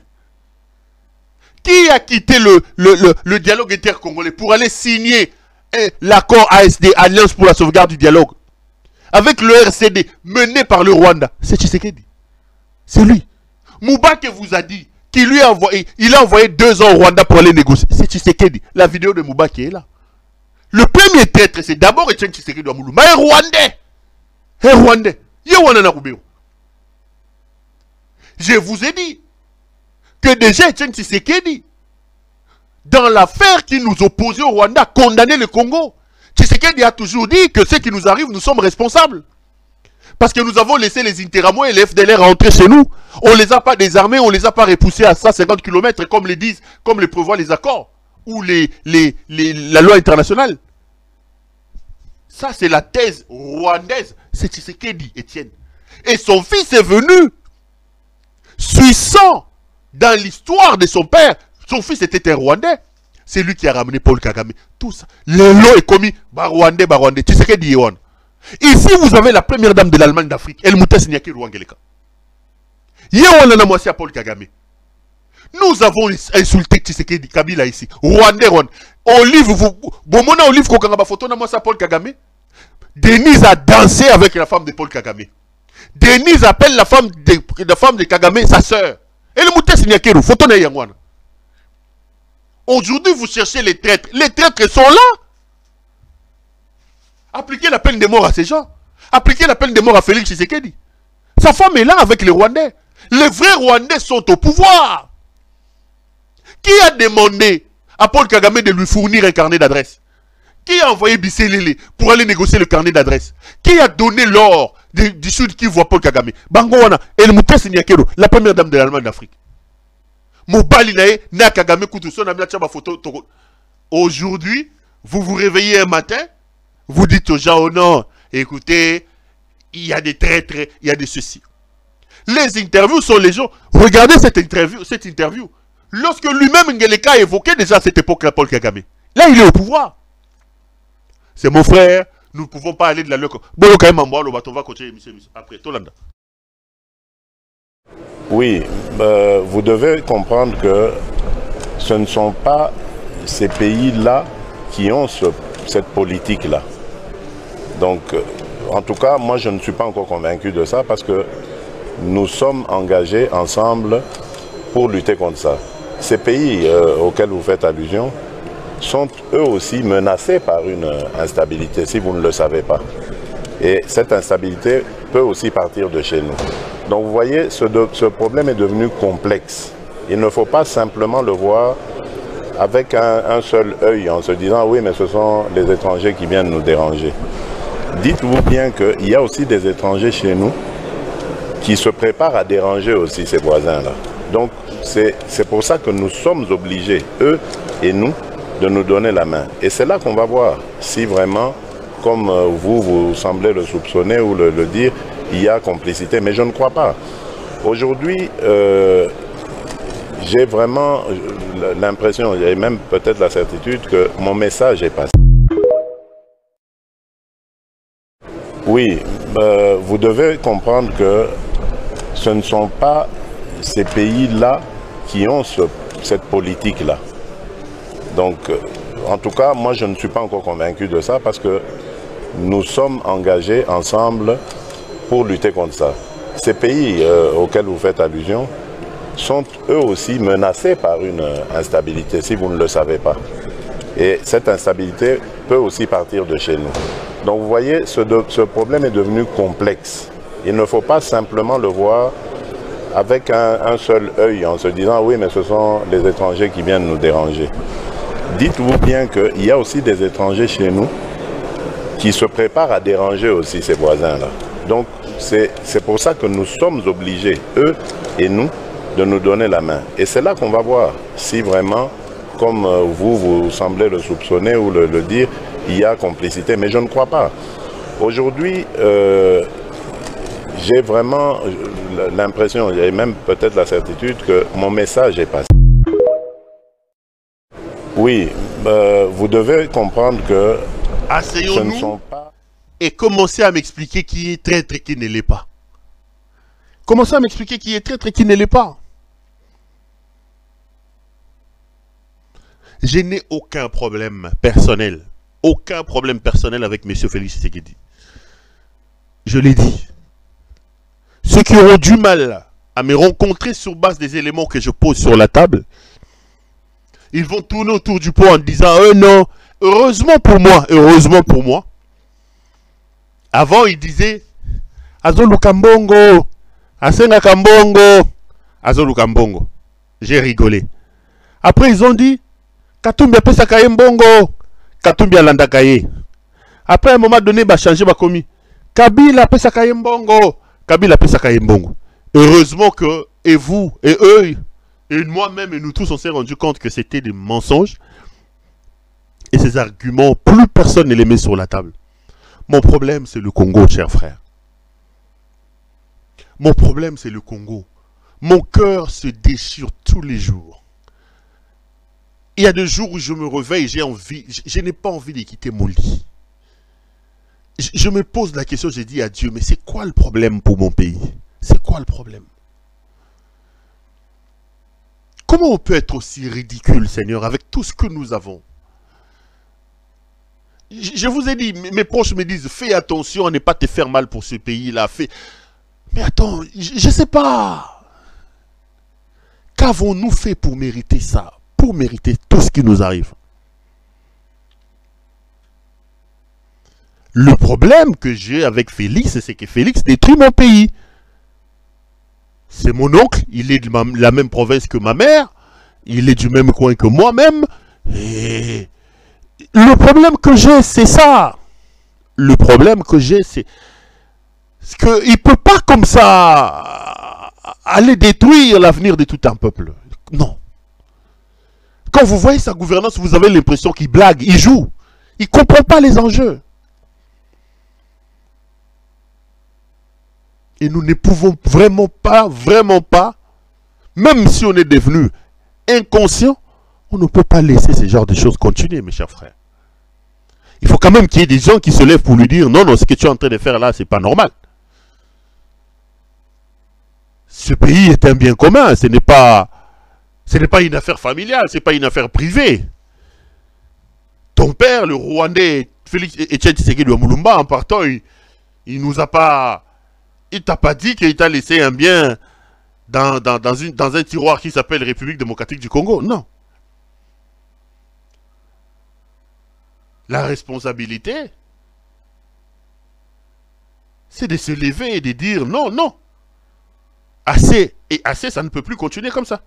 Qui a quitté le dialogue intercongolais pour aller signer l'accord ASD, Alliance pour la sauvegarde du dialogue, avec le RCD mené par le Rwanda? C'est Tshisekedi. C'est lui. Moubake vous a dit qu'il lui a envoyé 2 ans au Rwanda pour aller négocier. C'est Tshisekedi. La vidéo de Moubake est là. Le premier traître, c'est d'abord Etienne Tshisekedi Amulu. Mais Rwandais. Et Rwandais. Je vous ai dit que déjà Etienne Tshisekedi, dans l'affaire qui nous opposait au Rwanda, condamnait le Congo. Tshisekedi a toujours dit que ce qui nous arrive, nous sommes responsables. Parce que nous avons laissé les Interahamwe et les FDLR rentrer chez nous. On ne les a pas désarmés, on ne les a pas repoussés à 150 km comme les disent, comme les prévoient les accords ou la loi internationale. Ça, c'est la thèse rwandaise. C'est Tshisekedi, Etienne. Et son fils est venu, suissant dans l'histoire de son père. Son fils était un Rwandais. C'est lui qui a ramené Paul Kagame. Tout ça. Le lot est commis. Rwandais, Rwandais. Tshisekedi, Yewan. Ici, vous avez la première dame de l'Allemagne d'Afrique. Elle moutait Signaki Rwangeleka. Yewan en a moissé à Paul Kagame. Nous avons insulté Tshisekedi, Kabila ici. Rwandais, Rwandais. Olive, Bomona Olive, Kokangaba photo, n'a moissé à Paul Kagame. Denise a dansé avec la femme de Paul Kagame. Denise appelle la femme de Kagame sa sœur. Elle moutait Signaki Rwangeleka. Photo n'a yangwana. Aujourd'hui, vous cherchez les traîtres. Les traîtres sont là. Appliquez la peine de mort à ces gens. Appliquez la peine de mort à Félix Tshisekedi. Sa femme est là avec les Rwandais. Les vrais Rwandais sont au pouvoir. Qui a demandé à Paul Kagame de lui fournir un carnet d'adresse? Qui a envoyé Bisselele pour aller négocier le carnet d'adresse? Qui a donné l'or du Sud qui voit Paul Kagame? Bangowana, El Moutès Nyakero, la première dame de l'Allemagne d'Afrique. Aujourd'hui, vous vous réveillez un matin, vous dites aux gens, oh non, écoutez, il y a des traîtres, il y a des ceci. Les interviews sont les gens. Regardez cette interview. Lorsque lui-même Ngeleka a évoqué déjà cette époque-là, Paul Kagame. Là, il est au pouvoir. C'est mon frère, nous ne pouvons pas aller de la loco. Bon, quand même, on va continuer après. Tolanda. Oui, vous devez comprendre que ce ne sont pas ces pays-là qui ont cette politique-là. Donc, en tout cas, moi, je ne suis pas encore convaincu de ça parce que nous sommes engagés ensemble pour lutter contre ça. Ces pays auxquels vous faites allusion sont eux aussi menacés par une instabilité, si vous ne le savez pas. Et cette instabilité peut aussi partir de chez nous. Donc vous voyez, ce problème est devenu complexe. Il ne faut pas simplement le voir avec un seul œil en se disant oui, mais ce sont les étrangers qui viennent nous déranger. Dites-vous bien qu'il y a aussi des étrangers chez nous qui se préparent à déranger aussi ces voisins-là. Donc c'est pour ça que nous sommes obligés, eux et nous, de nous donner la main. Et c'est là qu'on va voir si vraiment, comme vous semblez le soupçonner ou le dire, il y a complicité, mais je ne crois pas. Aujourd'hui, j'ai vraiment l'impression, et même peut-être la certitude, que mon message est passé. Oui, vous devez comprendre que ce ne sont pas ces pays-là qui ont cette politique-là. Donc, en tout cas, moi, je ne suis pas encore convaincu de ça parce que nous sommes engagés ensemble pour lutter contre ça. Ces pays auxquels vous faites allusion sont eux aussi menacés par une instabilité, si vous ne le savez pas. Et cette instabilité peut aussi partir de chez nous. Donc vous voyez, ce problème est devenu complexe. Il ne faut pas simplement le voir avec un seul œil en se disant oui, mais ce sont les étrangers qui viennent nous déranger. Dites-vous bien qu'il y a aussi des étrangers chez nous qui se préparent à déranger aussi ces voisins-là. Donc c'est pour ça que nous sommes obligés, eux et nous, de nous donner la main. Et c'est là qu'on va voir si vraiment, comme vous semblez le soupçonner ou le dire, il y a complicité. Mais je ne crois pas. Aujourd'hui, j'ai vraiment l'impression, et même peut-être la certitude, que mon message est passé. Oui, vous devez comprendre que ce ne sont pas... Et commencez à m'expliquer qui est traître et qui ne l'est pas. Commencez à m'expliquer qui est traître et qui ne l'est pas. Je n'ai aucun problème personnel. Aucun problème personnel avec M. Félix Tshisekedi. Je l'ai dit. Ceux qui auront du mal à me rencontrer sur base des éléments que je pose sur la table, ils vont tourner autour du pot en disant « non, heureusement pour moi, avant ils disaient « Azo Lukambongo, Asenga Kambongo, Azo Lukambongo ». J'ai rigolé. Après ils ont dit « Katumbi apesa kaye mbongo, Katumbi alanda kaye ». Après à un moment donné, bah changer ma commis. Kabila apesa kaye mbongo, Kabila apesa kaye mbongo. Heureusement que, et vous, et eux, et moi-même, et nous tous, on s'est rendu compte que c'était des mensonges. Et ces arguments, plus personne ne les met sur la table. Mon problème, c'est le Congo, chers frères. Mon problème, c'est le Congo. Mon cœur se déchire tous les jours. Il y a des jours où je me réveille, j'ai envie, je n'ai pas envie de quitter mon lit. Je me pose la question, j'ai dit à Dieu, mais c'est quoi le problème pour mon pays? C'est quoi le problème? Comment on peut être aussi ridicule, Seigneur, avec tout ce que nous avons? Je vous ai dit, mes proches me disent, fais attention à ne pas te faire mal pour ce pays-là. Mais attends, je ne sais pas. Qu'avons-nous fait pour mériter ça? Pour mériter tout ce qui nous arrive? Le problème que j'ai avec Félix, c'est que Félix détruit mon pays. C'est mon oncle, il est de la même province que ma mère, il est du même coin que moi-même. Et le problème que j'ai, c'est ça. Le problème que j'ai, c'est qu'il ne peut pas comme ça aller détruire l'avenir de tout un peuple. Non. Quand vous voyez sa gouvernance, vous avez l'impression qu'il blague, il joue. Il ne comprend pas les enjeux. Et nous ne pouvons vraiment pas, même si on est devenu inconscient, on ne peut pas laisser ce genre de choses continuer, mes chers frères. Il faut quand même qu'il y ait des gens qui se lèvent pour lui dire, non, non, ce que tu es en train de faire là, c'est pas normal. Ce pays est un bien commun, ce n'est pas une affaire familiale, ce n'est pas une affaire privée. Ton père, le Rwandais, Félix Etienne Tshisekedi Mulumba, en partant, il nous a pas... Il t'a pas dit qu'il t'a laissé un bien dans un tiroir qui s'appelle République démocratique du Congo. Non. La responsabilité, c'est de se lever et de dire non, non. Assez et assez, ça ne peut plus continuer comme ça.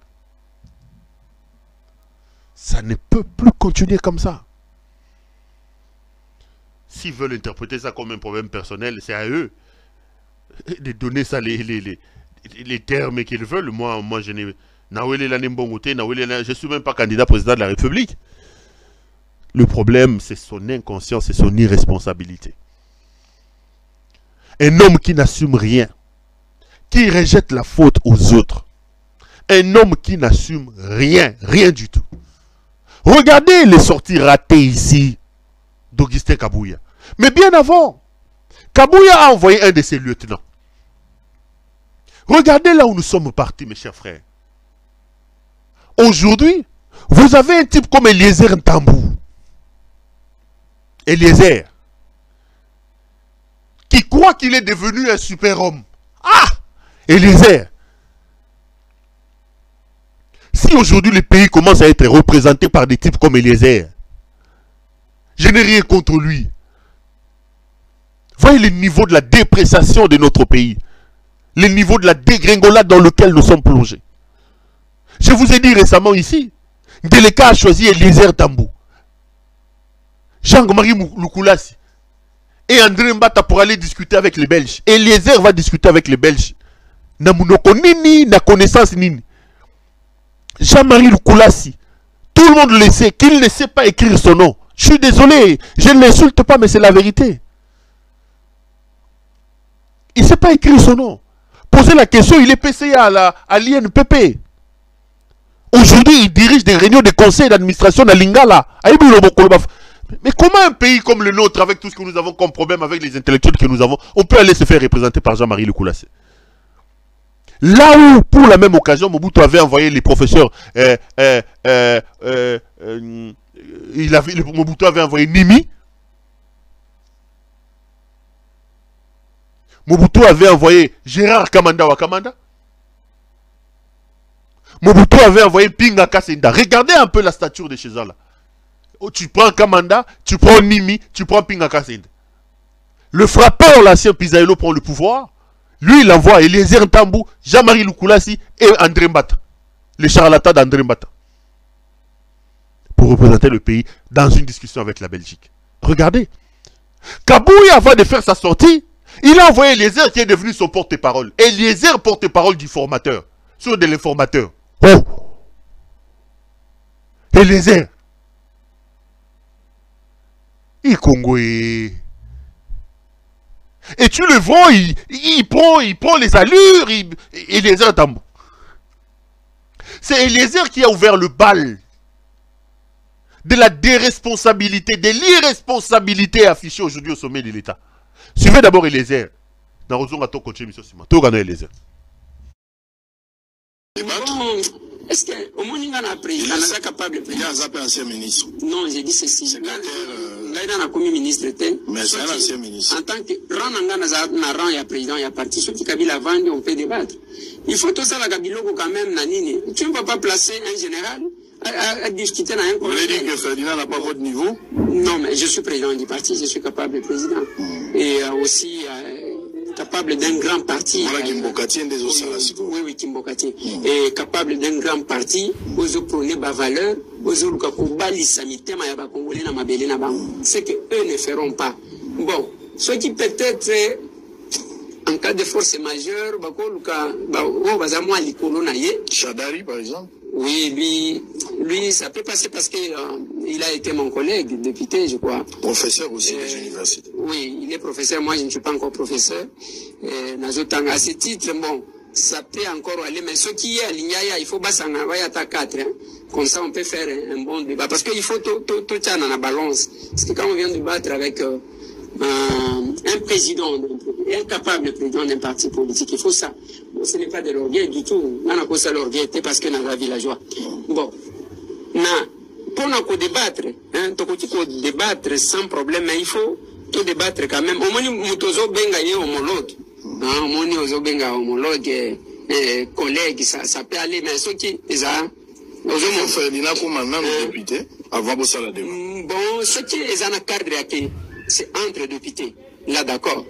Ça ne peut plus continuer comme ça. S'ils veulent interpréter ça comme un problème personnel, c'est à eux de donner ça les termes qu'ils veulent. Moi je n'ai... Je ne suis même pas candidat président de la République. Le problème, c'est son inconscience et son irresponsabilité. Un homme qui n'assume rien, qui rejette la faute aux autres. Un homme qui n'assume rien, rien du tout. Regardez les sorties ratées ici d'Augustin Kabouya. Mais bien avant, Kabouya a envoyé un de ses lieutenants. Regardez là où nous sommes partis, mes chers frères. Aujourd'hui, vous avez un type comme Eliezer Ntambou. Eliezer. Qui croit qu'il est devenu un super-homme. Ah! Eliezer. Si aujourd'hui le pays commence à être représenté par des types comme Eliezer, je n'ai rien contre lui. Voyez le niveau de la dépréciation de notre pays. Le niveau de la dégringolade dans lequel nous sommes plongés. Je vous ai dit récemment ici, Deleka a choisi Eliezer Tambou. Jean-Marie Lukulasi et André Mbata pour aller discuter avec les Belges. Eliezer va discuter avec les Belges. Namunoko nini, na connaissance nini. Jean-Marie Lukulasi, tout le monde le sait, qu'il ne sait pas écrire son nom. Je suis désolé, je ne l'insulte pas, mais c'est la vérité. Il ne sait pas écrire son nom. Posez la question, il est PCA à l'INPP. Aujourd'hui, il dirige des réunions de conseil d'administration à Lingala. Mais comment un pays comme le nôtre, avec tout ce que nous avons comme problème avec les intellectuels que nous avons, on peut aller se faire représenter par Jean-Marie Lukulasi? Là où, pour la même occasion, Mobutu avait envoyé les professeurs, Mobutu avait envoyé Nimi, Mobutu avait envoyé Gérard Kamanda Wakamanda, Mobutu avait envoyé Pinga Kasenda. Regardez un peu la stature de ces gens-là. Tu prends Kamanda, tu prends Nimi, tu prends Pinga Kasenda. Le frappeur, l'ancien Pizaïlo, prend le pouvoir. Lui, il envoie Eliezer Ntambou, Jean-Marie Lukulasi et André Mbata. Le charlatan d'André Mbata. Pour représenter le pays dans une discussion avec la Belgique. Regardez. Kabouya, avant de faire sa sortie, il a envoyé Eliezer qui est devenu son porte-parole. Eliezer, porte-parole du formateur. Sur de l'informateur. Oh! Eliezer. Il Congolais. Et tu le vois, il prend les allures, Eliezer Ntambou. C'est Eliezer qui a ouvert le bal de la déresponsabilité, de l'irresponsabilité affichée aujourd'hui au sommet de l'État. Suivez d'abord Eliezer. Dans Rozonga to continue mission Sima. To gagner Eliezer. Est-ce qu'au moins il a président, il est capable de président? Il est ancien ministre. Non, j'ai dit ceci. Là, il a commis ministre. Mais c'est un ancien ministre. En tant que rang, il y a président, il y a parti. Ceux qui Kabila vendent, on peut débattre. Il faut tout ça, la Kabiloko quand même, Nanini. Tu ne peux pas placer un général à discuter dans un conseil. Vous voulez dire que Ferdinand n'a pas votre niveau? Non, mais je suis président du parti, je suis capable de président. Et aussi capable d'un grand parti. Voilà Kimbokati, des autres. Oui, Kimbokati. Et capable d'un grand parti, aux prôner ma valeur, aux autres Koubali sanitaire, ma Congolais na mabélé na bang. C'est que eux ne feront pas. Bon, ceux qui peut-être en cas de force majeure, Chadari par exemple. Oui, lui, ça peut passer parce qu'il a été mon collègue, député, je crois. Professeur aussi des universités. Oui, il est professeur, moi je ne suis pas encore professeur. À ce titre, bon, ça peut encore aller, mais ce qui est à l'Ignaya, il faut pas s'en envoyer à 4. Hein. Comme ça, on peut faire un bon débat. Parce qu'il faut tout ça dans la balance. Parce que quand on vient de battre avec un président, incapable président d'un parti politique, il faut ça. Bon, ce n'est pas de l'orgueil du tout. On a causé l'orgueil, parce que dans la villageois. Bon, pour nous débattre, hein, débattre sans problème, mais il faut tout débattre quand même. Au moins, nous benga homologue. Au moins, nous benga homologue, collègues, ça peut aller, mais ceux qui, Ferdinand comme maintenant député, avant de ça la débat. Bon, ceux qui ont un cadre, c'est entre députés. Là, d'accord.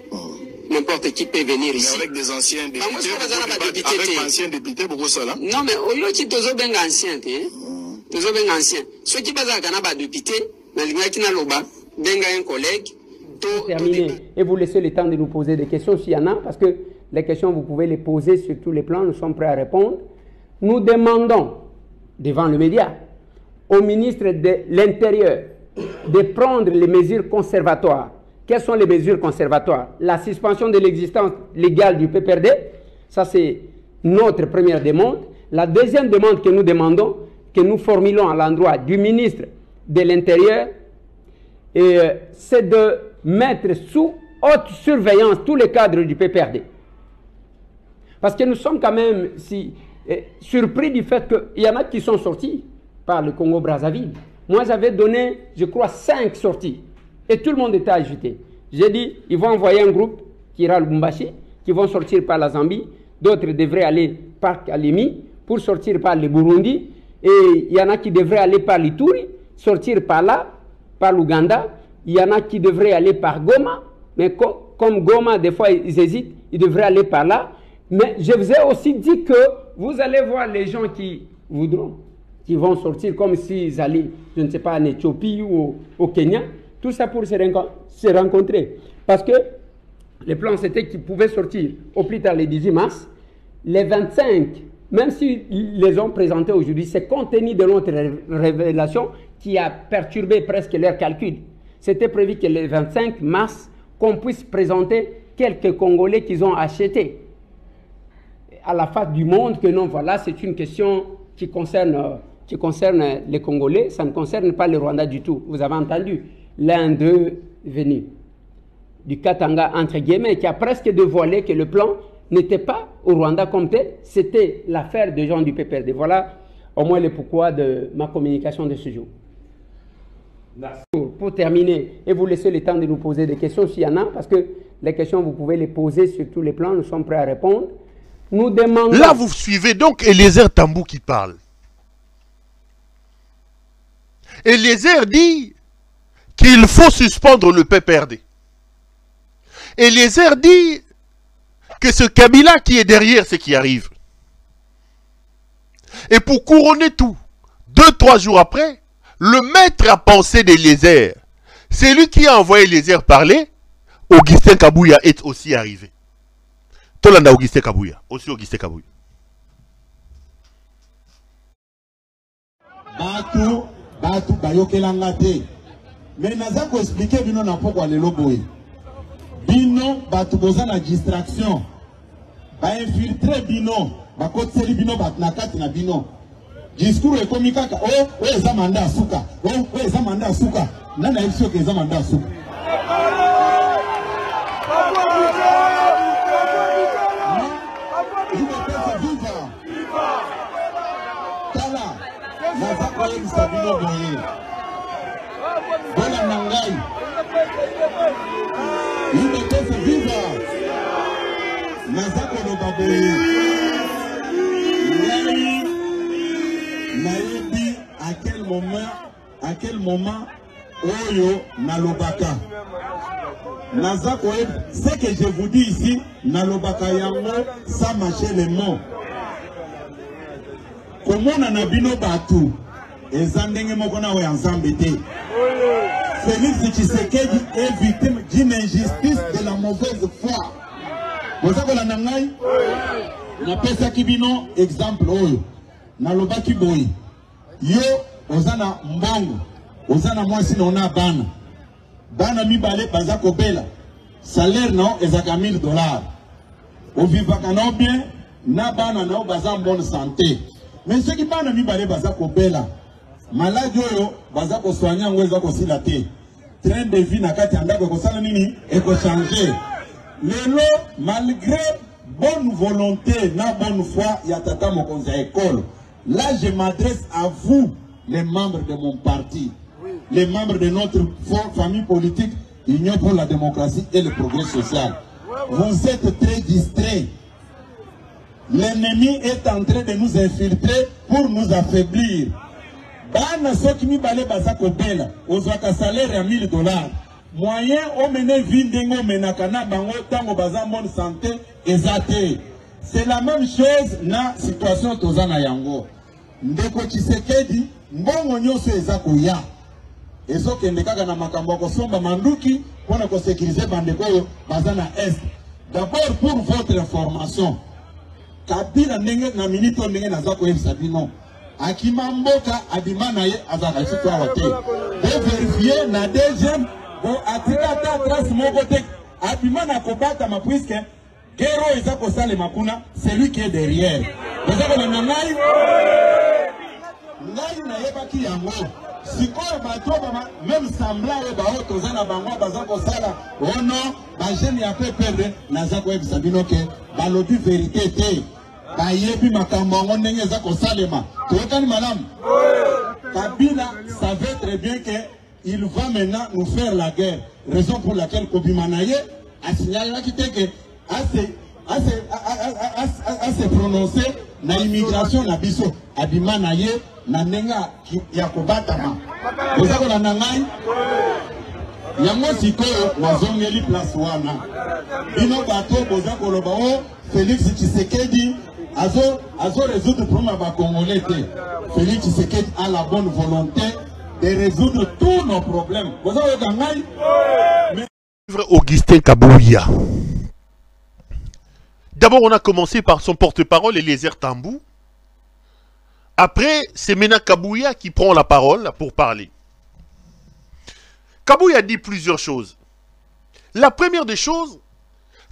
N'importe qui peut venir ici. Mais avec des anciens députés. Avec anciens députés, pourquoi ça là? Non, mais au lieu de toujours bien ancien, toujours bien ancien. Ceux qui basent à député, mais les gens qui n'ont pas, bien un collègue. Terminé. Et vous laissez le temps de nous poser des questions s'il y en a, parce que les questions, vous pouvez les poser sur tous les plans, nous sommes prêts à répondre. Nous demandons, devant le média, au ministre de l'Intérieur de prendre les mesures conservatoires. Quelles sont les mesures conservatoires? La suspension de l'existence légale du PPRD, ça c'est notre première demande. La deuxième demande que nous demandons, que nous formulons à l'endroit du ministre de l'Intérieur, c'est de mettre sous haute surveillance tous les cadres du PPRD. Parce que nous sommes quand même surpris du fait qu'il y en a qui sont sortis par le Congo-Brazzaville. Moi j'avais donné, je crois, 5 sorties. Et tout le monde était agité. J'ai dit, ils vont envoyer un groupe qui ira à Lubumbashi, qui vont sortir par la Zambie. D'autres devraient aller par Kalemi pour sortir par le Burundi. Et il y en a qui devraient aller par l'Ituri, sortir par là, par l'Ouganda. Il y en a qui devraient aller par Goma. Mais comme Goma, des fois, ils hésitent, ils devraient aller par là. Mais je vous ai aussi dit que vous allez voir les gens qui voudront, qui vont sortir comme s'ils allaient, je ne sais pas, en Éthiopie ou au Kenya. Tout ça pour se rencontrer. Parce que le plan, c'était qu'ils pouvaient sortir au plus tard le 18 mars. Les 25, même s'ils les ont présentés aujourd'hui, c'est compte tenu de notre révélation qui a perturbé presque leur calcul. C'était prévu que le 25 mars, qu'on puisse présenter quelques Congolais qu'ils ont achetés à la face du monde, que non, voilà, c'est une question qui concerne les Congolais, ça ne concerne pas le Rwanda du tout. Vous avez entendu l'un d'eux venu du Katanga, entre guillemets, qui a presque dévoilé que le plan n'était pas au Rwanda comme tel, c'était l'affaire des gens du PPRD. Voilà au moins le pourquoi de ma communication de ce jour. Pour terminer, et vous laisser le temps de nous poser des questions s'il y en a, parce que les questions, vous pouvez les poser sur tous les plans, nous sommes prêts à répondre. Nous demandons... Là, vous suivez donc Eliezer Tambou qui parle. Eliezer dit qu'il faut suspendre le PPRD. Eliezer dit que ce Kabila qui est derrière ce qui arrive. Et pour couronner tout, 2-3 jours après, le maître à penser d'Eliezer, c'est lui qui a envoyé Eliezer parler, Augustin Kabouya est aussi arrivé. Tolanda Augustin Kabouya, aussi Augustin Kabouya. Batu bayokelanga te. Mais naza ko expliquer bino na poko lelo boye. Bino batu boza na distraction. Ba infiltrer bino, ba kotseli bino bat na kati na bino. Discours ekomi kaka o eza manda suka. O eza manda suka. Nana yebisio ke eza manda suka. Sabino boye bona nangai il était viva nazako no baboye nayebi à quel moment oyo nalobaka nazako ce que je vous dis ici nalobaka yango sans mâcher les mots comment nanabino batu Ezandenge mokona we ensemble te. Félix Tshisekedi est victime d'une injustice de la mauvaise foi. Vous savez la nangai? Na pesa kibino exemple oyo. Na lobaki boy. Yo ozana mbongo. Ozana mwasi na ona bana. Bana mibale baza kobela. Salaire non ezaka $1000. Ovivaka no bien na bana na baza en bonne santé. Mais ceux qui bana mibale baza kobela. Malade oyo baza ko soigner ngweza ko silate. Train de vie na kati andako ko sala nini et ko changer. Lelo malgré bonne volonté na bonne foi ya tata mokonzi ya école. Là je m'adresse à vous les membres de mon parti, les membres de notre famille politique Union pour la démocratie et le progrès social. Vous êtes très distraits. L'ennemi est en train de nous infiltrer pour nous affaiblir. Bana soki mibale baza kobela ozwaka salaire ya $1000 moyen omene vindengo menakana bango tango baza bonne santé ezate. C'est la même chose na situation tozana yango. Ndeko Tshisekedi mbongo nyonso eza koya ezokende kaka na makambo kosomba manduki pona ko sécuriser bandeko oyo baza na est. D'abord pour votre information, Kabila ndenge na minito ndenge naza koyebisa bino Akimamboka abimana ye azaka chitwa wote. De vérifier na deuxième bon atikata trace moko te abimana kobata ma puisque Gero eza ko sale makuna, c'est lui qui est derrière. Vous avez le nangai? Ngai na yebaki yango. Sikoyo bato ba même semblant e ba oto zana bango baza ko sala. Oh non, ba jeune ya pe perdre naza ko ebisa bino ke ba lobi vérité te. Bayebi makambo ngo ndenge za ko salema. Tokani madame. Kabila savait très bien que il va maintenant nous faire la guerre. Raison pour laquelle Kobimanaye a signalé que à se prononcer na immigration na biso abimanaye na nenga ya kobatama. Vous avez la nangai? Yango sikoyo wazongeli place wana. Bino bato boza koloba o Félix Tshisekedi azo résoudre le problème à Congolais. Félix Tshisekedi a la bonne volonté de résoudre tous nos problèmes. Vous avez la nangai? Augustin Kabouya. D'abord, on a commencé par son porte-parole, Eliezer Tambou. Après, c'est Mena Kabouya qui prend la parole pour parler. Kabouya dit plusieurs choses. La première des choses,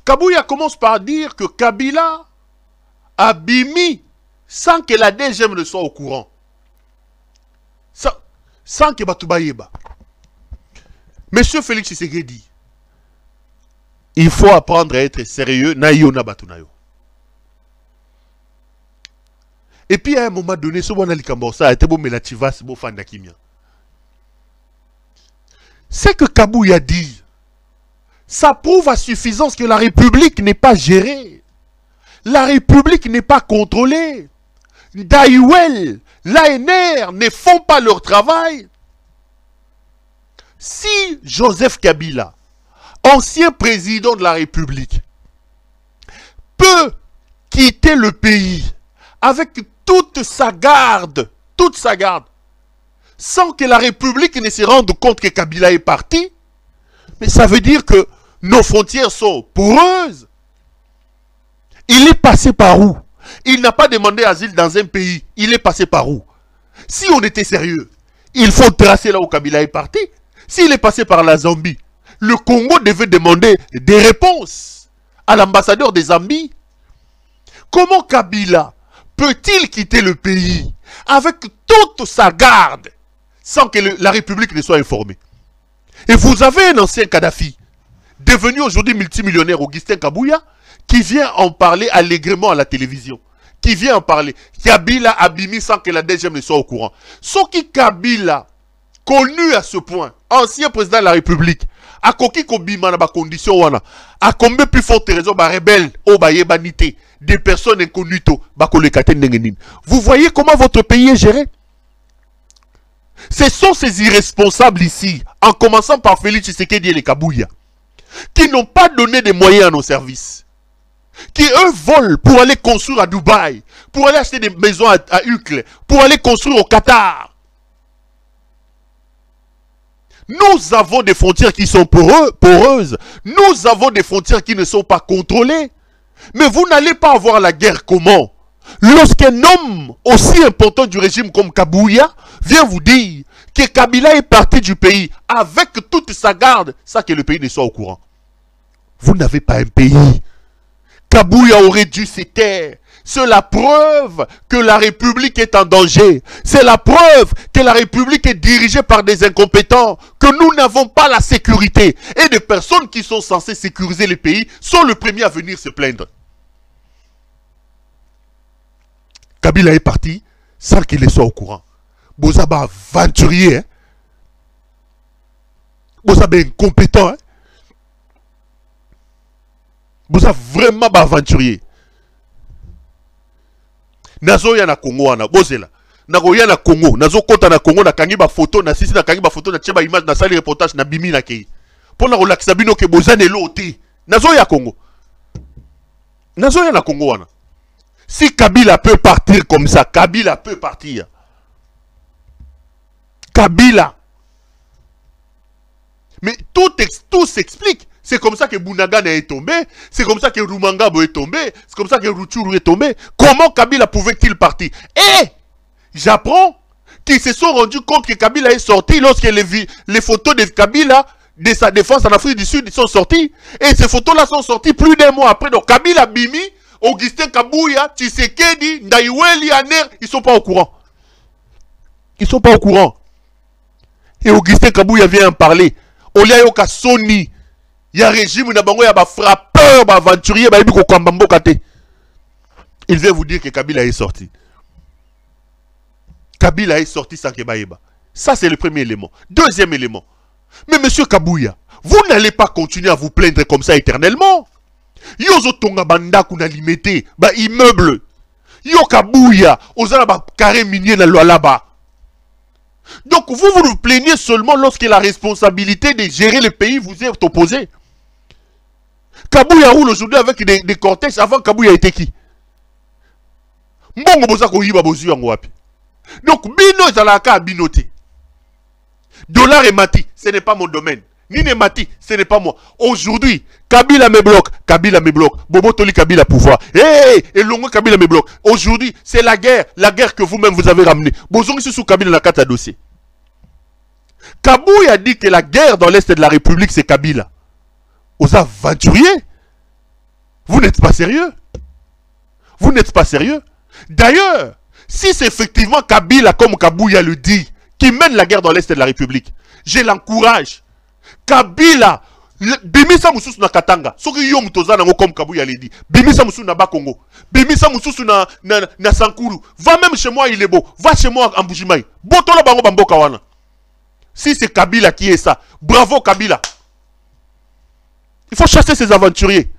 Kabouya commence par dire que Kabila a bimi sans que la DGM ne soit au courant. Sans que Batoubaïeba. Monsieur Félix Tshisekedi, il faut apprendre à être sérieux. Nayo na batunayo. Et puis à un moment donné, ce qu'on a likambosa, était bon melativa, c'est bon fan d'Akimia. C'est que Kabouya dit, ça prouve à suffisance que la République n'est pas gérée. La République n'est pas contrôlée. Daïwel, l'ANR ne font pas leur travail. Si Joseph Kabila, ancien président de la République, peut quitter le pays avec toute sa garde, sans que la République ne se rende compte que Kabila est parti, mais ça veut dire que nos frontières sont poreuses. Il est passé par où? Il n'a pas demandé asile dans un pays. Il est passé par où? Si on était sérieux, il faut tracer là où Kabila est parti. S'il est passé par la Zambie, le Congo devait demander des réponses à l'ambassadeur des Zambie. Comment Kabila peut-il quitter le pays avec toute sa garde sans que la République ne soit informée? Et vous avez un ancien Kadhafi, devenu aujourd'hui multimillionnaire, Augustin Kabouya, qui vient en parler allègrement à la télévision. Qui vient en parler. Kabila abimi sans que la DGM ne soit au courant. Ce qui Kabila, connu à ce point, ancien président de la République, a coquille kobima na ba condition wana, a combien plus forte raison ba rebelle, o ba yebanité, des personnes inconnues to, ba kolekate ndengenin. Vous voyez comment votre pays est géré? Ce sont ces irresponsables ici, en commençant par Félix Tshisekedi et les Kabouya, qui n'ont pas donné des moyens à nos services, qui eux volent pour aller construire à Dubaï, pour aller acheter des maisons à Uccle, pour aller construire au Qatar. Nous avons des frontières qui sont poreuses, nous avons des frontières qui ne sont pas contrôlées. Mais vous n'allez pas avoir la guerre comment? Lorsqu'un homme aussi important du régime comme Kabouya vient vous dire que Kabila est parti du pays avec toute sa garde, ça que le pays ne soit au courant. Vous n'avez pas un pays. Kabouya aurait dû se taire. C'est la preuve que la République est en danger. C'est la preuve que la République est dirigée par des incompétents, que nous n'avons pas la sécurité. Et des personnes qui sont censées sécuriser le pays sont les premiers à venir se plaindre. Kabila est parti sans qu'il soit au courant. Bozaba aventurier. Hein? Bozaba incompétent. Hein? Bozaba vraiment aventurier. Nazo ya na Congo wana bozela nako ya na Congo nazo kota na Congo na kangi ba photo na sisi na kangi ba photo na tcheba image na sali reportage na bimi na kei pona ko lakisa bino ke bozane loti nazo ya Congo nazo ya na Congo wana. Si Kabila peut partir comme ça, Kabila peut partir. Kabila. Mais tout s'explique. C'est comme ça que Bunagana est tombé. C'est comme ça que Rumangabo est tombé. C'est comme ça que Rutshuru est tombé. Comment Kabila pouvait-il partir? Et j'apprends qu'ils se sont rendus compte que Kabila est sorti lorsque les photos de Kabila, de sa défense en Afrique du Sud, sont sorties. Et ces photos-là sont sorties plus d'un mois après. Donc Kabila Bimi, Augustin Kabouya, Tshisekedi, Ndaïweli, Aner, ils ne sont pas au courant. Ils ne sont pas au courant. Et Augustin Kabouya vient en parler. Olia Yoka Sony. Il y a un régime, il y a un frappeur, un aventurier, il vient vous dire que Kabila est sorti. Kabila est sorti sans Kebaïba. Ça, c'est le premier élément. Deuxième élément. Mais monsieur Kabouya, vous n'allez pas continuer à vous plaindre comme ça éternellement. Yozo tonga banda kuna limité, ba immeuble. Yo Kabouya, ozala ba carré minier na là-bas. Donc vous vous plaignez seulement lorsque la responsabilité de gérer le pays vous est opposée. Kabouya roule aujourd'hui avec des cortèges. Avant Kabouya était qui? Mbongo boza ko yiba bozu yango wapi. Donc bino ezalaka binoté. Dollar et Mati, ce n'est pas mon domaine. Nine Mati, ce n'est pas moi. Aujourd'hui, Kabila me bloque, Kabila me bloque. Bobo Toli Kabila pouvoir. Hey, et Longo Kabila me bloque. Aujourd'hui, c'est la guerre que vous-même vous avez ramenée. Bozongi sous Kabila na kata dossier. Kabouya dit que la guerre dans l'Est de la République, c'est Kabila. Aux aventuriers. Vous n'êtes pas sérieux. Vous n'êtes pas sérieux. D'ailleurs, si c'est effectivement Kabila, comme Kabouya le dit, qui mène la guerre dans l'Est de la République, je l'encourage. Kabila, bimisa mususu na Katanga soki yo mutoza nango comme Kabuya l'a dit bimisa mususu na Bakongo bimisa mususu na Sankuru va même chez moi il est beau va chez moi en Mbujimayi botolo bango bamboka wana si c'est Kabila qui est ça bravo Kabila il faut chasser ces aventuriers.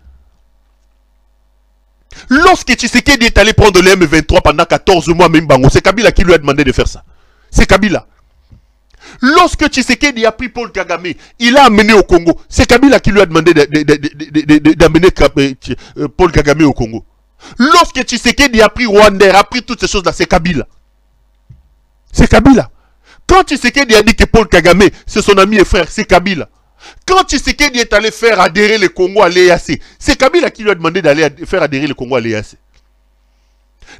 Lorsque Tshisekedi est allé prendre le M23 pendant 14 mois même bango c'est Kabila qui lui a demandé de faire ça c'est Kabila. Lorsque Tshisekedi a pris Paul Kagame, il l'a amené au Congo. C'est Kabila qui lui a demandé d'amener Paul Kagame au Congo. Lorsque Tshisekedi a pris Rwanda, a pris toutes ces choses-là, c'est Kabila. C'est Kabila. Quand Tshisekedi a dit que Paul Kagame, c'est son ami et frère, c'est Kabila. Quand Tshisekedi est allé faire adhérer le Congo à l'EAC, c'est Kabila qui lui a demandé d'aller faire adhérer le Congo à l'EAC.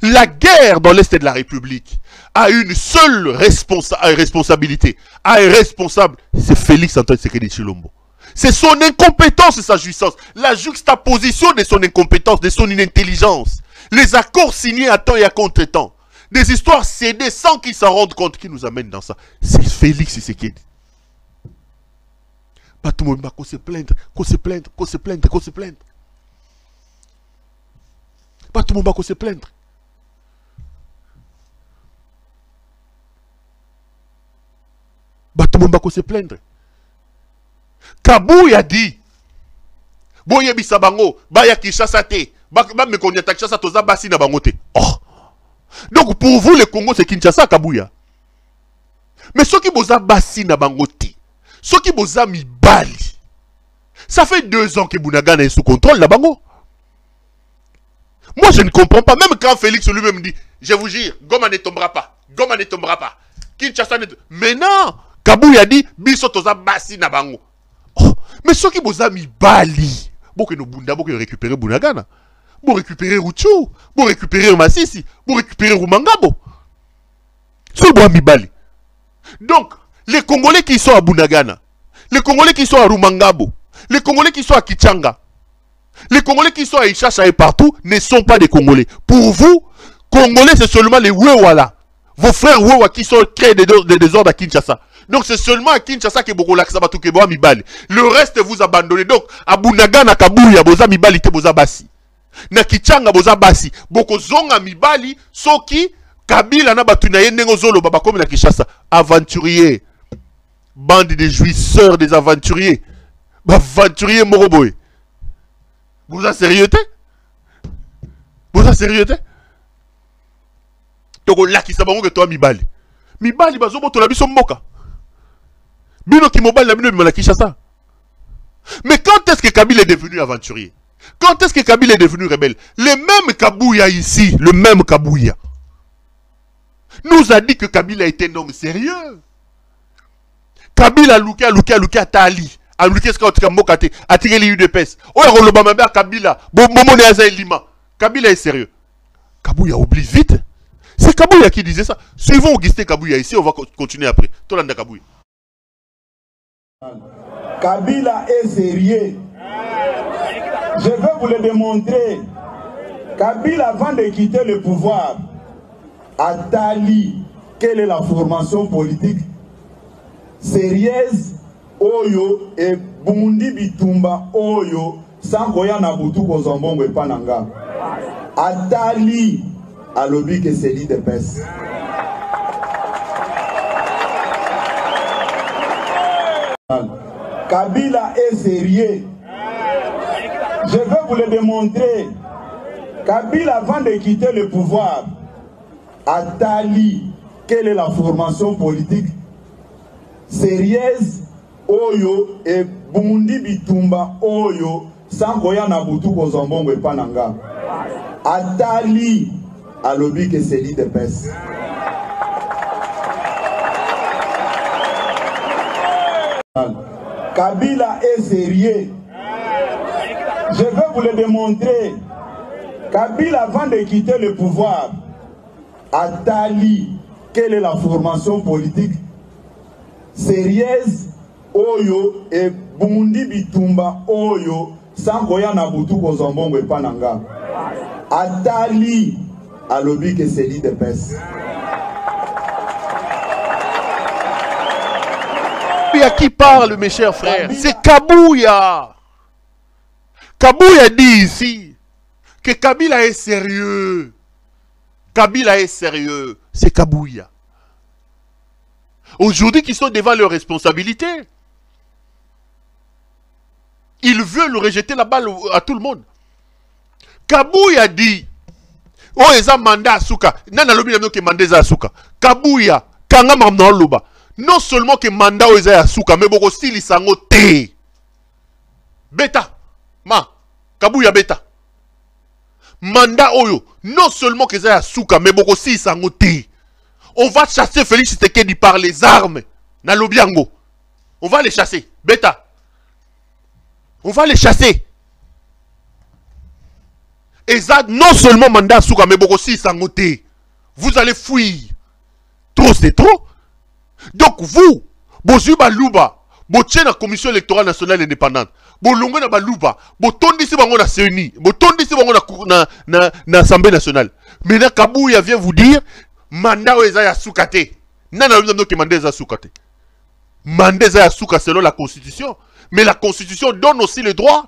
La guerre dans l'Est de la République a une seule responsabilité, a un responsable, c'est Félix Antoine Tshisekedi Tshilombo. C'est son incompétence et sa jouissance, la juxtaposition de son incompétence, de son inintelligence, les accords signés à temps et à contre-temps, des histoires cédées sans qu'ils s'en rendent compte qui nous amènent dans ça. C'est Félix Tshisekedi. Pas tout le monde va qu'on se plaindre, qu'on se plaindre, qu'on se plaindre, qu'on se plaindre. Pas tout le monde va qu'on se plaindre. Tout le monde va se plaindre. Kabuya dit Boye bisabango, baya Kinshasa te, ba me konyata Kinshasa toza basi na bango te. Oh. Donc pour vous le Congo c'est Kinshasa Kabuya. Mais ceux qui boza basi na bango te, ceux qui boza mibali. Ça fait 2 ans que Bunagana est sous contrôle la bango. Moi je ne comprends pas, même quand Félix lui-même dit, je vous jure, Goma ne tombera pas. Goma ne tombera pas. Kinshasa ne tombera pas. Mais non, Kabuya dit, biso toza basi na bango. Oh, mais ceux qui boza mibali, boke no bunda, boke récupérer Bunagana, boke récupérer Rutshuru, boke récupérer Masisi, boke récupérer Rumangabo. Ceux boza mibali. Donc, les Congolais qui sont à Bunagana, les Congolais qui sont à Rumangabo, les Congolais qui sont à Kichanga, les Congolais qui sont à Ishasha et partout ne sont pas des Congolais. Pour vous, Congolais c'est seulement les Wewala. Vos frères Wewa qui sont créés des désordres à Kinshasa. Donc c'est seulement à Kinshasa que Boko Laksabatu Keboa Mibali. Le reste vous abandonnez. Donc à Bunagana Kabuya Boza Mibali te Boza Basi. Na Kichanga Boza Basi. Boko Zonga Mibali Soki Kabila na Batunaye Nengozolo Baba comme na Kinshasa. Aventuriers. Bande de jouisseurs des aventuriers. Aventuriers Moroboy. Vous êtes sérieux? Vous êtes sérieux? Toko laki sabango que toi Mibali. Mibali bazobo to la biso mboka. Bino ki mobile la bino la Kinshasa. Mais quand est-ce que Kabila est devenu aventurier? Quand est-ce que Kabila est devenu rebelle? Le même Kabuya ici, le même Kabuya, nous a dit que Kabila était un homme sérieux. Kabila a louké à Tali. A louké ce qu'on a mokate, a tiré les UDPS. Oh, Rolobama Kabila, Momo Neaza Lima. Kabila est sérieux. Kabuya oublie vite. C'est Kabuya qui disait ça. Suivons Augustin Kabuya ici, on va continuer après. Tolanda Kabuya. Kabila est sérieux. Je vais vous le démontrer. Kabila, avant de quitter le pouvoir, a tali quelle est la formation politique sérieuse Oyo et Bundi Bitumba Oyo sans koya na butu ko zombongo epananga. A tali à l'objet que c'est l'IDPS. Kabila est sérieux. Je vais vous le démontrer. Kabila, avant de quitter le pouvoir, a tali quelle est la formation politique sérieuse Oyo et Bundi Bitumba Oyo sans koya na butu ko zombongo epananga. A tali à l'objet que c'est l'IDPS. Kabila est sérieux. Je vais vous le démontrer. Kabila, avant de quitter le pouvoir, a tali quelle est la formation politique sérieuse Oyo et Bundi Bitumba Oyo sans koya na butu ko zombongo epananga. A tali à l'objet que c'est l'IDPS. Mais à qui parle, mes chers frères? C'est Kabouya. Kabouya dit ici que Kabila est sérieux. Kabila est sérieux. C'est Kabouya. Aujourd'hui, qu'ils sont devant leurs responsabilités. Ils veulent rejeter la balle à tout le monde. Kabouya dit, oh, ils ont mandat à Souka. Nana lobi n'a que mandat à Souka. Kabouya, kanga mamna loba. Non seulement que mandat aux à Souka, mais beaucoup style ils sont té. Beta, ma, Kabouya beta. Mandat oyo, non seulement que à Souka, mais beaucoup style ils sont té. On va chasser Félix Tshisekedi par les armes. Na lobiango. On va les chasser. Beta. On va les chasser. Et ça, non seulement mandat Souka, mais beaucoup aussi sangoté. Vous allez fuir. Trop, c'est trop. Donc vous, Bozu Balouba, Boche la Commission électorale nationale indépendante, Bolongo na Balouba, Botondi si bango na CENI, Botondi si bango na Assemblée nationale. Maintenant, Kabouya vient vous dire, mandat oeza ya Soukate. Nana nous que mandat ya Soukate. Mandat ya Souka selon la Constitution. Mais la Constitution donne aussi le droit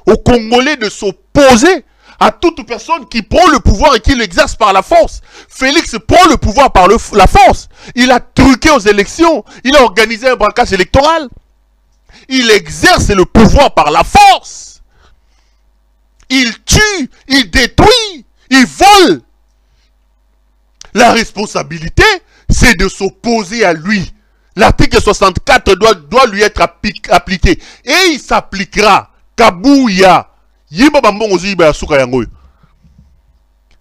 aux Congolais de s'opposer à toute personne qui prend le pouvoir et qui l'exerce par la force. Félix prend le pouvoir par la force. Il a truqué aux élections. Il a organisé un braquage électoral. Il exerce le pouvoir par la force. Il tue, il détruit, il vole. La responsabilité, c'est de s'opposer à lui. L'article 64 doit lui être appliqué. Et il s'appliquera. Kabouya.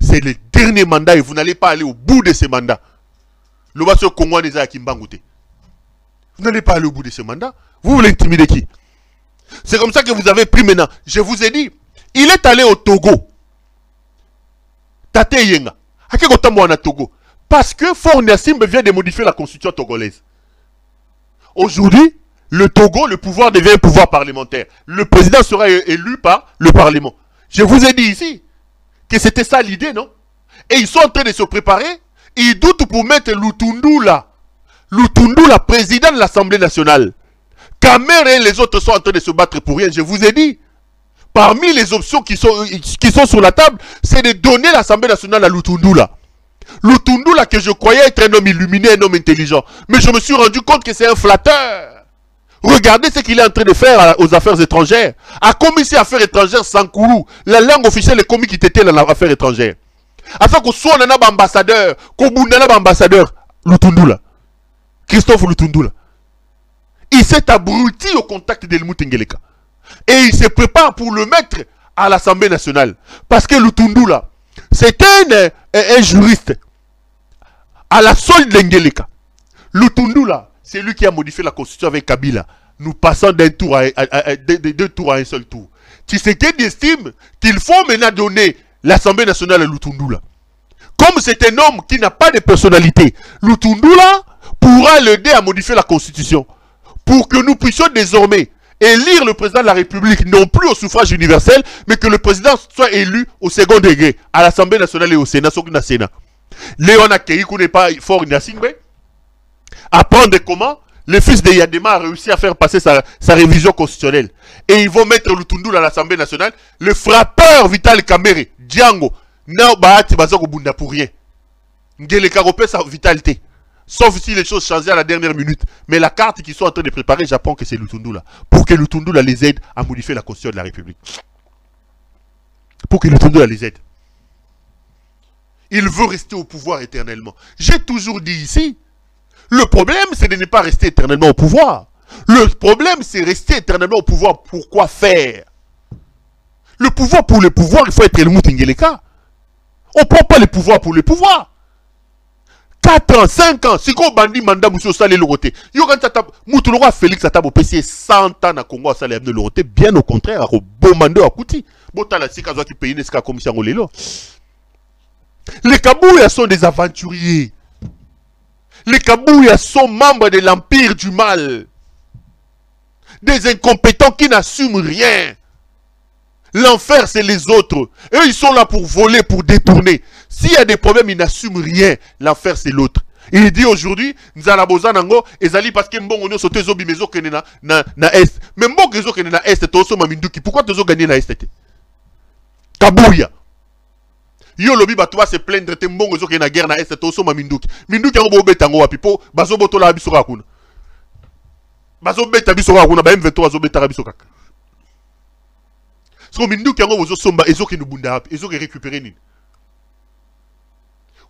C'est le dernier mandat et vous n'allez pas aller au bout de ce mandat. Vous n'allez pas aller au bout de ce mandat. Vous voulez intimider qui? C'est comme ça que vous avez pris maintenant. Je vous ai dit, il est allé au Togo. Tate Yenga. Togo. Parce que Faure Gnassingbé vient de modifier la constitution togolaise. Aujourd'hui, le Togo, le pouvoir devient un pouvoir parlementaire. Le président sera élu par le Parlement. Je vous ai dit ici que c'était ça l'idée, non? Et ils sont en train de se préparer. Ils doutent pour mettre Lutundula. Lutundula, président de l'Assemblée nationale. Kamer et les autres sont en train de se battre pour rien. Je vous ai dit. Parmi les options qui sont sur la table, c'est de donner l'Assemblée nationale à Lutundula. Lutundula que je croyais être un homme illuminé, un homme intelligent. Mais je me suis rendu compte que c'est un flatteur. Regardez ce qu'il est en train de faire aux affaires étrangères. À commissaire affaires étrangères sans courroux. La langue officielle est commis qui était dans l'affaire étrangère. Afin qu'on soit un ambassadeur, qu'on bounde un ambassadeur, Lutundula. Christophe Lutundula. Il s'est abruti au contact d'Helmut Ngeleka. Et il se prépare pour le mettre à l'Assemblée nationale. Parce que Lutundula, c'est un juriste. À la solde d'Ngeleka. Lutundula, c'est lui qui a modifié la constitution avec Kabila. Nous passons d'un tour à deux tours à un seul tour. Tshisekedi estime qu'il faut maintenant donner l'Assemblée nationale à Lutundula. Comme c'est un homme qui n'a pas de personnalité, Lutundula pourra l'aider à modifier la constitution. Pour que nous puissions désormais élire le président de la République, non plus au suffrage universel, mais que le président soit élu au second degré, à l'Assemblée nationale et au Sénat, Léon Akeïkou n'est pas Faure Gnassingbé. Apprendre comment le fils de Yadema a réussi à faire passer sa révision constitutionnelle. Et ils vont mettre Lutundula à l'Assemblée nationale. Le frappeur Vital Kamerhe, Django, n'a pas bunda pour rien. Ngeleka repère sa vitalité. Sauf si les choses changent à la dernière minute. Mais la carte qu'ils sont en train de préparer, j'apprends que c'est Lutundula. Pour que Lutundula les aide à modifier la constitution de la République. Pour que Lutundula les aide. Il veut rester au pouvoir éternellement. J'ai toujours dit ici, le problème, c'est de ne pas rester éternellement au pouvoir. Le problème, c'est rester éternellement au pouvoir. Pourquoi faire? Le pouvoir pour le pouvoir, il faut être Helmut Ngeleka. On ne prend pas le pouvoir pour le pouvoir. 4 ans, 5 ans, si on bandit mandat, monsieur Salé Loroté. Moutouloura Félix Atabo PC 100 ans à Congo, Salé Abne Loroté. Bien au contraire, au bon mandat à Kouti. Botala Sikazo qui paye Neska Commission Olelo. Les Kabouya sont des aventuriers. Les Kabouya sont membres de l'empire du mal. Des incompétents qui n'assument rien. L'enfer, c'est les autres. Eux, ils sont là pour voler, pour détourner. S'il y a des problèmes, ils n'assument rien. L'enfer, c'est l'autre. Il dit aujourd'hui, Nzala Bozanango, Ezali parce que Mbongo nous sauté zobi mezo kene na est. Mais Mbongo mezo kene na est, toso maminduki. Pourquoi tozo gagner na est? Kabouya. Yo lobi batwa se plaindre te Mbongo mezo kene na guerre na est, toso maminduki. Minduki yango bo betango wapipo, bazo boto la biso kakuna. Bazo beta biso kakuna, ba M23 bazo beta biso kaka. So minduki yango bozo somba ezo ke nubunda hapi, ezo ke récupérer nini.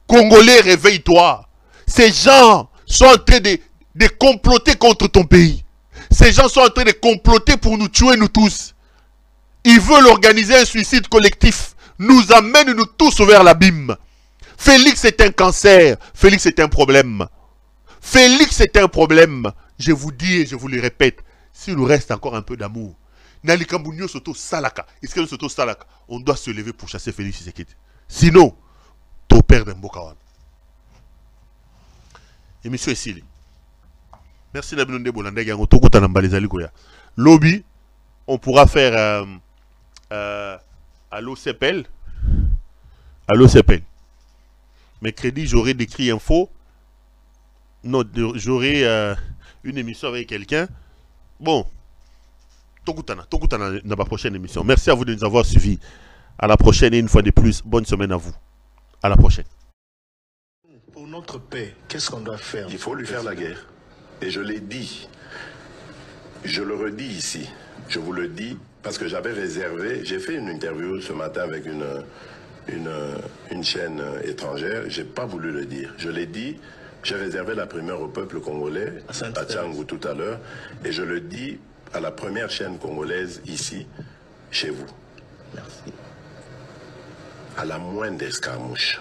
Congolais, réveille-toi. Ces gens sont en train de comploter contre ton pays. Ces gens sont en train de comploter pour nous tuer, nous tous. Ils veulent organiser un suicide collectif. Nous amènent nous tous vers l'abîme. Félix est un cancer. Félix est un problème. Félix est un problème. Je vous dis et je vous le répète. S'il nous reste encore un peu d'amour, on doit se lever pour chasser Félix Tshisekedi. Sinon, ton père d'Mbokawan. Émission ici. Merci Nabinonde Bolanda Yango. Tokuta Nambalizali Goya. Lobby, on pourra faire à l'OCPL. À l'OCPL. Mercredi, j'aurai des cris info. Non, j'aurai une émission avec quelqu'un. Bon. Tokuta dans ma prochaine émission. Merci à vous de nous avoir suivis. À la prochaine et une fois de plus, bonne semaine à vous. À la prochaine. Pour notre paix, qu'est-ce qu'on doit faire? Il faut lui faire la guerre. Et je l'ai dit. Je le redis ici. Je vous le dis parce que j'avais réservé. J'ai fait une interview ce matin avec une chaîne étrangère. Je n'ai pas voulu le dire. Je l'ai dit. J'ai réservé la primeur au peuple congolais, à Tchangou tout à l'heure. Et je le dis à la première chaîne congolaise ici, chez vous. Merci. À la moindre escarmouche,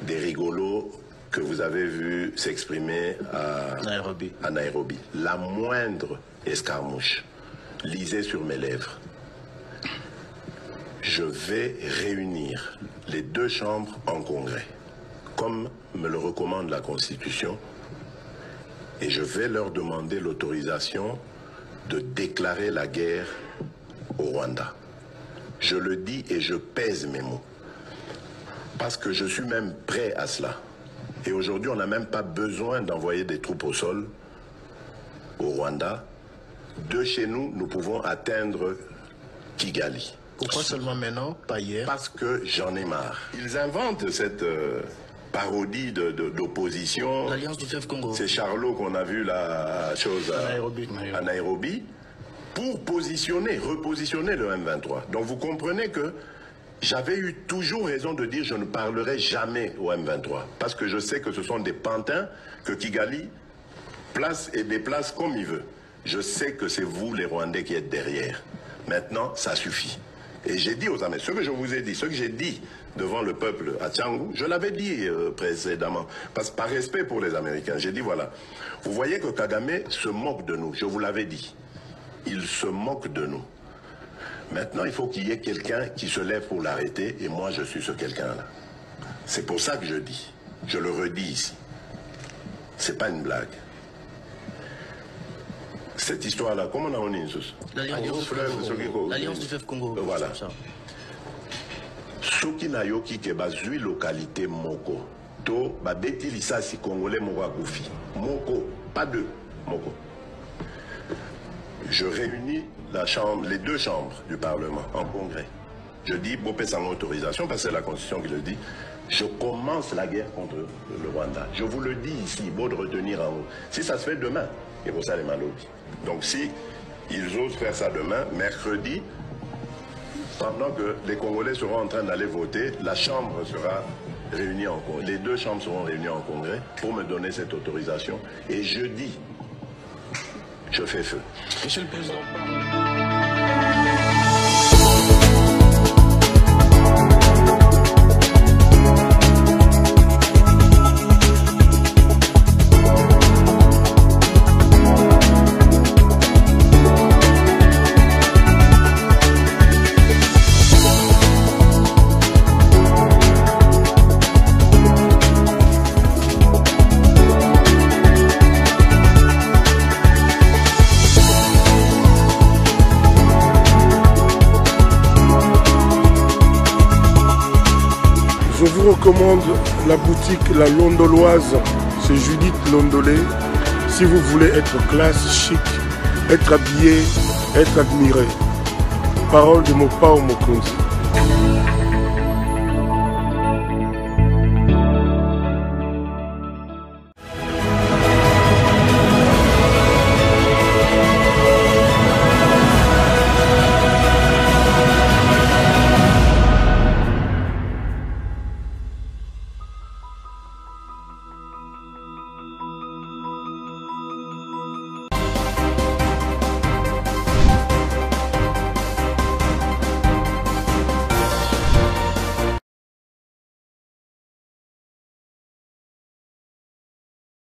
des rigolos que vous avez vus s'exprimer à Nairobi. La moindre escarmouche, lisez sur mes lèvres. Je vais réunir les deux chambres en congrès, comme me le recommande la Constitution, et je vais leur demander l'autorisation de déclarer la guerre au Rwanda. Je le dis et je pèse mes mots. Parce que je suis même prêt à cela. Et aujourd'hui, on n'a même pas besoin d'envoyer des troupes au sol au Rwanda. De chez nous, nous pouvons atteindre Kigali. Pourquoi seulement maintenant, pas hier? Parce que j'en ai marre. Ils inventent cette parodie d'opposition. L'Alliance du Fleuve Congo. C'est Charlot qu'on a vu la chose à Nairobi. Pour repositionner le M23. Donc vous comprenez que j'avais eu toujours raison de dire je ne parlerai jamais au M23. Parce que je sais que ce sont des pantins que Kigali place et déplace comme il veut. Je sais que c'est vous les Rwandais qui êtes derrière. Maintenant, ça suffit. Et j'ai dit aux Américains, ce que je vous ai dit, ce que j'ai dit devant le peuple à Tchangou, je l'avais dit précédemment. Parce que par respect pour les Américains, j'ai dit voilà, vous voyez que Kagame se moque de nous, je vous l'avais dit. Il se moque de nous. Maintenant, il faut qu'il y ait quelqu'un qui se lève pour l'arrêter, et moi, je suis ce quelqu'un-là. C'est pour ça que je dis. Je le redis ici. C'est pas une blague. Cette histoire-là, comment on a dit l'Alliance du Fleuve Congo. Voilà. Soki na yoki ke bazui localité moko. To babeti lisasi congolais moko akufi. Moko, pas deux. Moko. Je réunis les deux chambres du Parlement en congrès. Je dis, Bopé sans autorisation, parce que c'est la Constitution qui le dit, je commence la guerre contre le Rwanda. Je vous le dis ici, beau de retenir en haut. Si ça se fait demain, et pour ça les malobis. Donc si ils osent faire ça demain, mercredi, pendant que les Congolais seront en train d'aller voter, la Chambre sera réunie en congrès. Les deux chambres seront réunies en congrès pour me donner cette autorisation. Et jeudi, je fais feu. Monsieur le Président. vous recommande la boutique La Londoloise chez Judith Londolé. Si vous voulez être classe, chic, être habillé, être admiré. Parole de Mopao Mokonzi.